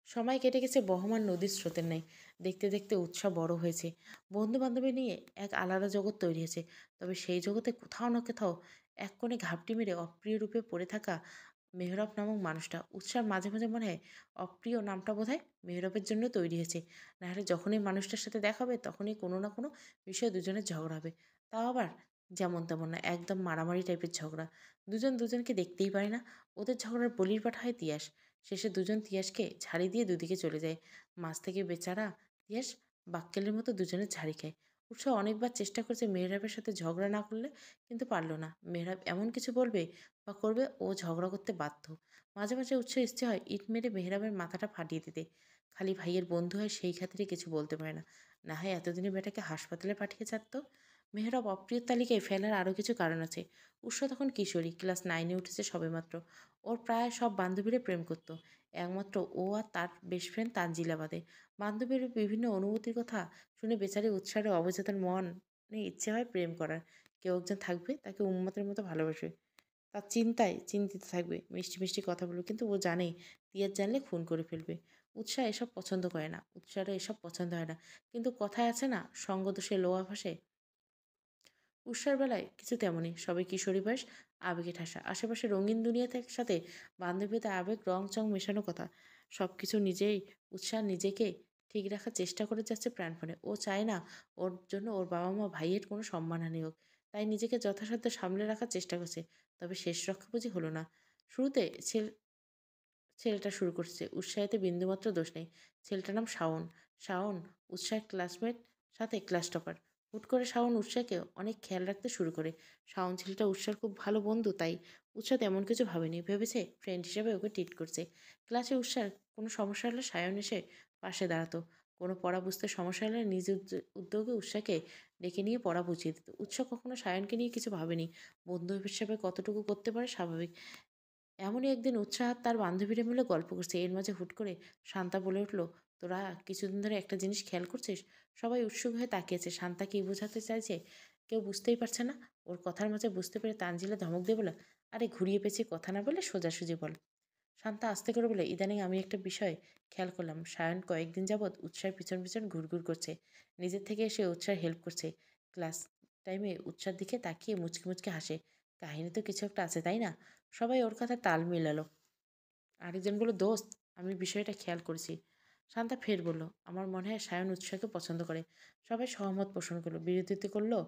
সময় কেটে গেছে বহমান নদীর স্রোতের ন্যায়। দেখতে দেখতে উৎসাহ বড় হয়েছে। বন্ধু বান্ধবী নিয়ে এক আলাদা জগৎ তৈরি হয়েছে। তবে সেই জগতে কোথাও না কোথাও এক কোণে ঘাপটি মেরে অপ্রিয় রূপে পড়ে থাকা মেহরব নামক মানুষটা। উৎসাহ মাঝে মাঝে মনে হয় অপ্রিয় নামটা বোধহয় মেহরবের জন্য তৈরি হয়েছে। নাহলে যখনই মানুষটার সাথে দেখা হবে তখনই কোনো না কোনো বিষয়ে দুজনের ঝগড়া হবে। তাও আবার যেমন তেমন না, একদম মারামারি টাইপের ঝগড়া। দুজন দুজনকে দেখতেই পারে না। ওদের ঝগড়ার বলির পাঠা হয় তিয়াস। শেষে দুজন তিয়াসকে ঝাড়ি দিয়ে দুদিকে চলে যায়। মাছ থেকে বেচারা তিয়াস বাক্কেলের মতো দুজনের ঝাড়ি খায়। উৎসাহ অনেকবার চেষ্টা করছে মেহরাবের সাথে ঝগড়া না করলে, কিন্তু পারল না। মেহরাব এমন কিছু বলবে বা করবে ও ঝগড়া করতে বাধ্য। মাঝে মাঝে উৎসাহ ইচ্ছে হয় ইট মেরে মেহরাবের মাথাটা ফাটিয়ে দিতে। খালি ভাইয়ের বন্ধু হয় সেই খাতিরে কিছু বলতে পারে না। না হয় এতদিনে বেটাকে হাসপাতালে পাঠিয়ে ছাড়তো। মেহরাব অপ্রিয় তালিকায় ফেলার আরও কিছু কারণ আছে। উৎসাহ তখন কিশোরী, ক্লাস 9-এ উঠেছে সবেমাত্র। ওর প্রায় সব বান্ধবীরা প্রেম করত। একমাত্র ও আর তার বেস্ট ফ্রেন্ড তানজিলা বাদে। বান্ধবীর বিভিন্ন অনুভূতির কথা শুনে বেচারি উৎসাহের অবচেতন মনে ইচ্ছে হয় প্রেম করার। কেউ একজন থাকবে তাকে উন্মাদের মতো ভালোবাসবে। তার চিন্তায় চিন্তিত থাকবে, মিষ্টি মিষ্টি কথা বলবে, কিন্তু ও জানে তিয়াস জানলে খুন করে ফেলবে। উৎসাহ এসব পছন্দ করে না, উৎসাহের এসব পছন্দ হয় না। কিন্তু কথায় আছে না, সঙ্গদোষে লোহা ভাসে। উৎসার বেলায় কিছু তেমনই, সবে কিশোরী বয়স, আবেগে ঠাসা, আশেপাশে রঙিন দুনিয়াতে সাথে বান্ধবীতে আবেগ রং চং মেশানো কথা, সব কিছু নিজেই। উৎসাহ নিজেকে ঠিক রাখার চেষ্টা করে যাচ্ছে প্রাণপণে। ও চায় না ওর জন্য ওর বাবা মা ভাইয়ের কোনো সম্মানহানি হোক, তাই নিজেকে যথাসাধ্য সামলে রাখার চেষ্টা করছে। তবে শেষ রক্ষা বুঝি হলো না। শুরুতে ছেলেটা শুরু করছে, উৎসাহিতে বিন্দুমাত্র দোষ নেই। ছেলেটার নাম শাওন। শাওন উৎসাহের ক্লাসমেট, সাথে ক্লাস টপার। হুট করে শাওন উৎসাহকে অনেক খেয়াল রাখতে শুরু করে। শাওন ছেলেটা উৎসার খুব ভালো বন্ধু, তাই উৎসাহ তেমন কিছু ভাবেনি, ভেবেছে ফ্রেন্ড হিসেবে ওকে ট্রিট করছে। ক্লাসে উৎসার কোনো সমস্যা হলে সায়ন এসে পাশে দাঁড়াতো। কোনো পড়া বুঝতে সমস্যা হলে নিজ উদ্যোগে উৎসাহকে ডেকে নিয়ে পড়া বুঝিয়ে দিত। উৎসাহ কখনো সায়নকে নিয়ে কিছু ভাবেনি, বন্ধু হিসেবে কতটুকু করতে পারে স্বাভাবিক। এমনই একদিন উৎসাহ তার বান্ধবীরা মিলে গল্প করছে, এর মাঝে হুট করে শান্তা বলে উঠল, তোরা কিছুদিন ধরে একটা জিনিস খেয়াল করছিস? সবাই উৎসুক হয়ে তাকিয়েছে, শান্তা কি বোঝাতে চাইছে কেউ বুঝতেই পারছে না। ওর কথার মাঝে বুঝতে পেরে তানজিলা ধমক দিয়ে বলে, আরে ঘুরিয়ে পেঁচিয়ে কথা না বলে সোজাসুজি বল। শান্তা আস্তে করে বলে, ইদানিং আমি একটা বিষয় খেয়াল করলাম, সায়ন কয়েকদিন যাবৎ উৎসাহের পিছন পিছন ঘুরঘুর করছে, নিজের থেকে এসে উৎসাহ হেল্প করছে। ক্লাস টাইমে উৎসার দিকে তাকিয়ে মুচকি মুচকি হাসে। কাহিনী তো কিছু একটা আছে, তাই না? সবাই ওর কথা তাল মিলালো। আরেকজন বলল, দোস্ত, আমি বিষয়টা খেয়াল করেছি। শান্তা ফের বলল, আমার মনে হয় সায়ন উৎসাহকে পছন্দ করে। সবাই সহমত পোষণ করলো, বিরোধিতা করলো।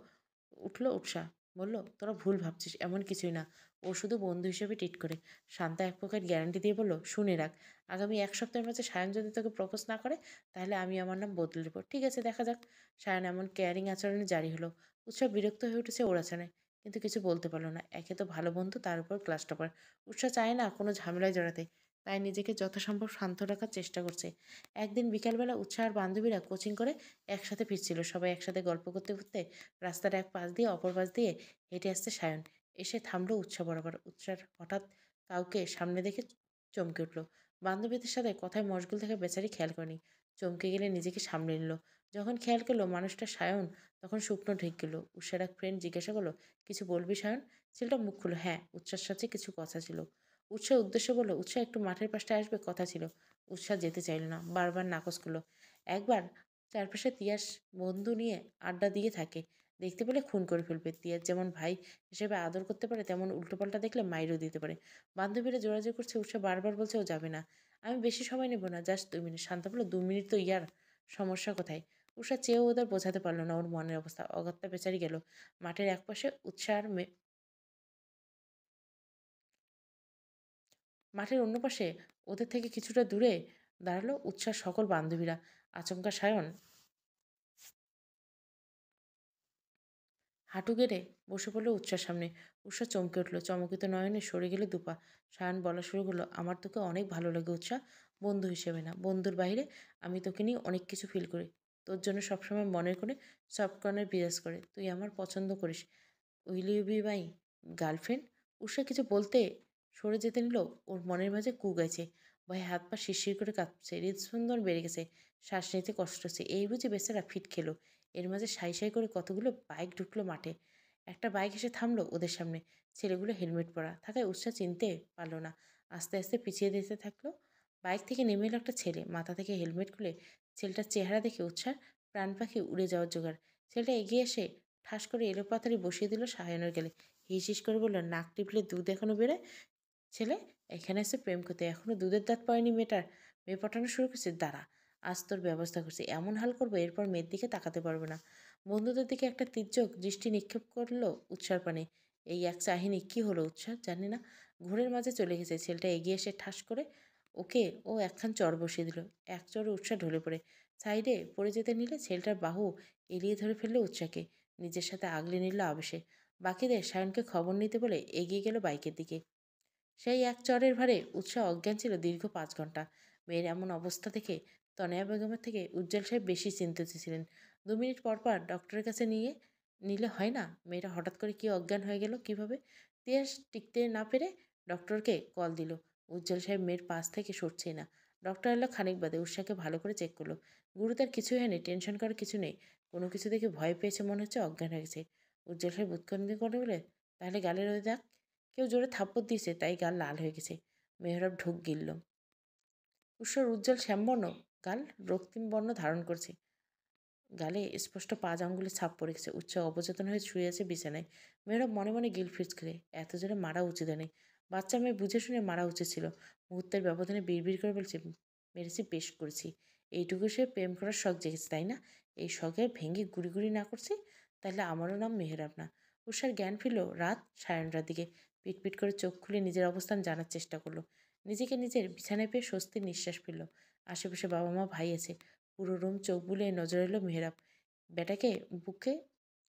উঠলো উৎসাহ, বলল, তোরা ভুল ভাবছিস, এমন কিছুই না, ও শুধু বন্ধু হিসেবে ট্রিট করে। শান্তা এক প্রকার গ্যারান্টি দিয়ে বলল, শুনে রাখ, আগামী এক সপ্তাহের মাঝে সায়ন যদি তোকে প্রপোজ না করে, তাহলে আমি আমার নাম বদলে দেবো। ঠিক আছে, দেখা যাক। সায়ন এমন কেয়ারিং আচরণে জারি হলো। উৎসাহ বিরক্ত হয়ে উঠেছে ওর আচরণে, কিন্তু কিছু বলতে পারলো না। একে তো ভালো বন্ধু, তার উপর ক্লাস টপার। উৎসাহ চায় না কোনো ঝামেলায় জড়াতে, তাই নিজেকে যথাসম্ভব শান্ত রাখার চেষ্টা করছে। একদিন বিকালবেলা উৎসাহ আর বান্ধবীরা কোচিং করে একসাথে ফিরছিল। সবাই একসাথে গল্প করতে করতে রাস্তার এক পাশ দিয়ে অপর পাশ দিয়ে হেঁটে আসছে সায়ন। এসে থামলো উৎসাহ বরাবর। উৎসার হঠাৎ কাউকে সামনে দেখে চমকে উঠল। বান্ধবীদের সাথে কথায় মশগুল থেকে বেচারি খেয়াল করেনি। চমকে গেলে নিজেকে সামলে নিল। যখন খেয়াল করলো মানুষটা সায়ন, তখন শুকনো ঢেক গেল। উৎসার এক ফ্রেন্ড জিজ্ঞাসা করলো, কিছু বলবি সায়ন? ছেলেটা মুখ খুললো, হ্যাঁ, উৎসার সাথে কিছু কথা ছিল। উৎসাহ উদ্দেশ্য বলল, উৎসাহ একটু মাঠের পাশটায় আসবে, কথা ছিল। উৎসাহ যেতে চাইল না, বারবার নাকচ করলো। একবার চারপাশে তিয়াস বন্ধু নিয়ে আড্ডা দিয়ে থাকে, দেখতে পেলে খুন করে ফেলবে। তিয়াস যেমন ভাই হিসেবে আদর করতে পারে, তেমন উল্টোপাল্টা দেখলে মাইরও দিতে পারে। বান্ধবীরা জোরাজোরি করছে, উৎসাহ বারবার বলছে ও যাবে না। আমি বেশি সময় নেব না, জাস্ট 2 মিনিট। শান্ত বলল, 2 মিনিট তো ইয়ার, সমস্যা কোথায়? উষা চেয়েও ওদের বোঝাতে পারলো না ওর মনের অবস্থা। অগত্যা বেচারি গেল। মাঠের একপাশে উৎসাহ আর মাঠের অন্য পাশে ওদের থেকে কিছুটা দূরে দাঁড়ালো উৎসার সকল বান্ধবীরা। আচমকা সায়ন হাঁটু গেড়ে বসে পড়ল উৎসার সামনে। উৎসা চমকে উঠল, চমকিত নয়নে সরে গেলে দুপা। সায়ন বলা শুরু করলো, আমার তোকে অনেক ভালো লাগে উৎসা, বন্ধু হিসেবে না, বন্ধুর বাইরে আমি তোকে নিয়ে অনেক কিছু ফিল করি। তোর জন্য সবসময় মনের কোণে সফট কর্নার বিরাজ করে। তুই আমার পছন্দ করিস। Will you be my girlfriend? Usha কিছু বলতে সরে যেতে নিল, ওর মনের মাঝে কু গেছে। ভয়ে হাত পা শিরশির করে কাঁপছে, হৃদস্পন্দন বেড়ে গেছে, শ্বাস নিতে কষ্ট হচ্ছে। এই বুঝি বেচারা ফিট খেলো। এর মাঝে সাই সাই করে কতগুলো বাইক ঢুকলো মাঠে। একটা বাইক এসে থামলো ওদের সামনে। ছেলেগুলো হেলমেট পরা থাকায় উৎসাহ চিনতে পারলো না। আস্তে আস্তে পিছিয়ে দিতে থাকলো। বাইক থেকে নেমে এলো একটা ছেলে, মাথা থেকে হেলমেট খুলে। ছেলেটার চেহারা দেখে উৎসাহ প্রাণ পাখি উড়ে যাওয়ার জোগাড়। ছেলেটা এগিয়ে এসে ঠাস করে এলোপাতাড়ি বসিয়ে দিল সায়নের গেলে। হিস হিস করে বলল, নাক টিপলে দুধ এখনো বেরোয়? ছেলে এখানে এসে প্রেম করতে, এখনো দুধের দাঁত পড়েনি মেয়েটার? মেয়ে পটানো শুরু করছে, দাঁড়া, আজ তোর ব্যবস্থা করছি, এমন হাল করবো এরপর মেয়ের দিকে তাকাতে পারবে না। বন্ধুদের দিকে একটা তীর্যক দৃষ্টি নিক্ষেপ করলো উৎসার পানে। এই এক চাহিনি কি হলো উৎসাহ জানি না, ঘোরের মাঝে চলে গেছে। ছেলেটা এগিয়ে এসে ঠাস করে ওকে ও একখান চর বসিয়ে দিল। এক চরে উৎসাহ ঢলে পড়ে সাইডে পড়ে যেতে নিলে ছেলেটার বাহু এড়িয়ে ধরে ফেললো উৎসাকে, নিজের সাথে আগলে নিল আবেশে। বাকিদের সায়নকে খবর নিতে বলে এগিয়ে গেল বাইকের দিকে। সেই এক চরের ভারে উৎসাহ অজ্ঞান ছিল দীর্ঘ 5 ঘন্টা। মেয়ের এমন অবস্থা দেখে তনয়া বেগমের থেকে উজ্জ্বল সাহেব বেশি চিন্তিত ছিলেন। 2 মিনিট পর পর ডক্টরের কাছে নিলে হয় না? মেয়েটা হঠাৎ করে কি অজ্ঞান হয়ে গেল কিভাবে? তিয়াস টিকতে না পেরে ডক্টরকে কল দিল। উজ্জ্বল সাহেব মেয়ের পাশ থেকে সরছেই না। ডক্টর এলো খানিক বাদে, উৎসাহকে ভালো করে চেক করলো। গুরুতর কিছুই হয়নি, টেনশন করার কিছু নেই। কোনো কিছু দেখে ভয় পেয়েছে মনে হচ্ছে, অজ্ঞান হয়ে গেছে। উজ্জ্বল সাহেব উৎকণ্ঠিত করে বলে, তাহলে গালের ওই দাগ? কেউ জোরে থাপ্পড় দিয়েছে, তাই গাল লাল হয়ে গেছে। মেহরাব ঢোক গিলল। উৎসর উজ্জ্বল শ্যামবর্ণ গাল রক্তিম বর্ণ ধারণ করছে। গালে স্পষ্ট 5 আঙ্গুলের ছাপ পড়ে গেছে। উৎসাহ অবচেতন হয়ে শুয়ে আছে বিছানায়। মেহরাব মনে মনে গিলফিট করে এত জোরে মারা উচিত হয়নি। বাচ্চা মেয়ে বুঝে শুনে মারা উচিত ছিল। মুহূর্তের ব্যবধানে বিড়বিড় করে বলছে, মেরেছি, বেশ করেছি। এইটুকু সে প্রেম করার শখ জেগেছে, তাই না? এই শখের ভেঙে গুড়ি গুড়ি না করছি তাহলে আমারও নাম মেহরাব না। উষার জ্ঞান ফিরল রাত 9:30টার দিকে। পিটপিট করে চোখ খুলে নিজের অবস্থান জানার চেষ্টা করলো। নিজেকে নিজের বিছানায় পেয়ে স্বস্তির নিঃশ্বাস ফেলল। আশেপাশে বাবা মা ভাই আছে। পুরো রুম চোখ বুলিয়ে নজর এলো মেহরাব। বেটাকে বুকে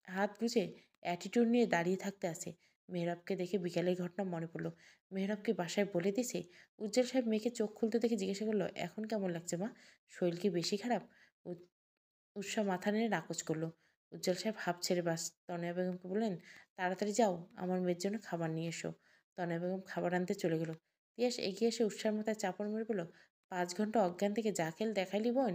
হাত গুজে অ্যাটিটিউড নিয়ে দাঁড়িয়ে থাকতে আছে। মেহরাবকে দেখে বিকালের ঘটনা মনে পড়ল। মেহরাবকে বাসায় বলে দিছে? উজ্জ্বল সাহেব মেয়েকে চোখ খুলতে দেখে জিজ্ঞাসা করলো, এখন কেমন লাগছে মা? শরীর কি বেশি খারাপ? উৎসা মাথা নেড়ে নাকচ করলো। উজ্জ্বল সাহেব হাঁপ ছেড়ে বাস তনয়া বেগমকে বললেন, তাড়াতাড়ি যাও, আমার মেয়ের জন্য খাবার নিয়ে এসো। তনয়া বেগম খাবার আনতে চলে গেল। তিয়াস এগিয়ে এসে উৎসার মাথায় চাপড় মেরে বলল, 5 ঘন্টা অজ্ঞান থেকে যা খেল দেখাইলি বোন,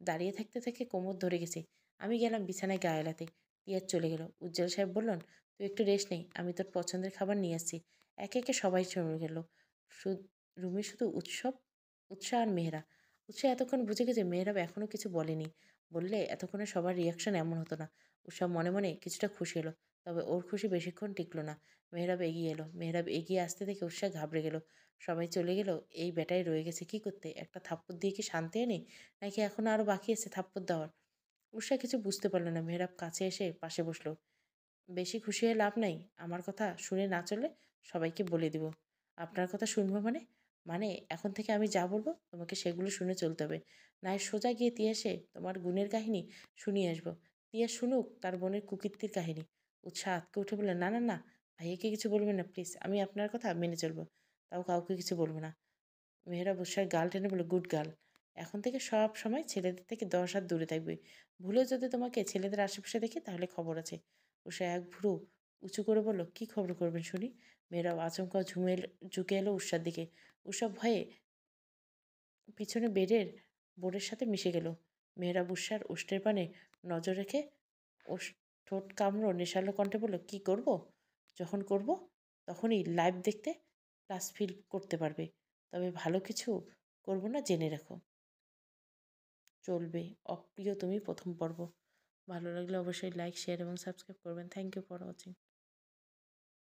দাঁড়িয়ে থাকতে থেকে কোমর ধরে গেছে। আমি গেলাম বিছানায় গা এলাতে। তিয়াস চলে গেল। উজ্জ্বল সাহেব বললেন, তুই একটু রেস্ট নেই, আমি তোর পছন্দের খাবার নিয়ে আসছি। একে একে সবাই চলে গেল। রুমে শুধু উৎসাহ আর মেহরা। উৎসাহ এতক্ষণ বুঝে গেছে মেহরাব এখনও কিছু বলেনি। বললে এতক্ষণে সবার রিয়াকশন এমন হতো না। উৎসব মনে মনে কিছুটা খুশি হলো। তবে ওর খুশি বেশিক্ষণ টিকলো না। মেহরাব এগিয়ে এলো। মেহরাব এগিয়ে আসতে দেখে উৎসাহ ঘাবড়ে গেল। সবাই চলে গেল, এই বেটাই রয়ে গেছে কি করতে? একটা থাপ্পড় দিয়ে কি শান্তি এনে, নাকি এখনো আরো বাকি আছে থাপ্পড় দেওয়ার? উৎসাহ কিছু বুঝতে পারলো না। মেহরাব কাছে এসে পাশে বসলো। বেশি খুশি হয়ে লাভ নাই। আমার কথা শুনে না চললে সবাইকে বলে দিব। আপনার কথা শুনবো মানে? মানে এখন থেকে আমি যা বলবো তোমাকে সেগুলো শুনে চলতে হবে। নয় সোজা গিয়ে তিয়াসে তোমার গুণের কাহিনী শুনিয়ে আসবো। তিয়াস শুনুক তার বোনের কুকীর্তির কাহিনী। উৎসাহ আঁতকে উঠে বললেন, না না না, ভাইয়াকে কিছু বলবেন না প্লিজ। আমি আপনার কথা মেনে চলবো। তাও কাউকে কিছু বলবো না। মেয়েরা উৎসাহের গাল টেনে বলল, গুড গার্ল। এখন থেকে সব সময় ছেলেদের থেকে 10 হাত দূরে থাকবে। ভুলেও যদি তোমাকে ছেলেদের আশেপাশে দেখি তাহলে খবর আছে। উষা এক ভ্রু উঁচু করে বলল, কি খবর করবেন শুনি? মেয়েরাও আচমকা ঝুঁকে এলো উষার দিকে। উষা ভয়ে পিছনে বোর্ডের সাথে মিশে গেল। মেয়েরা উষার ওষ্ঠের পানে নজর রেখে ঠোঁট কামড়ো নেশালো কণ্ঠে বলল, কি করব? যখন করব তখনই লাইভ দেখতে প্লাস ফিল করতে পারবে। তবে ভালো কিছু করব না জেনে রাখো। চলবে অপ্রিয় তুমি প্রথম পর্ব। ভালো লাগলে অবশ্যই লাইক, শেয়ার এবং সাবস্ক্রাইব করবেন। Thank you for watching.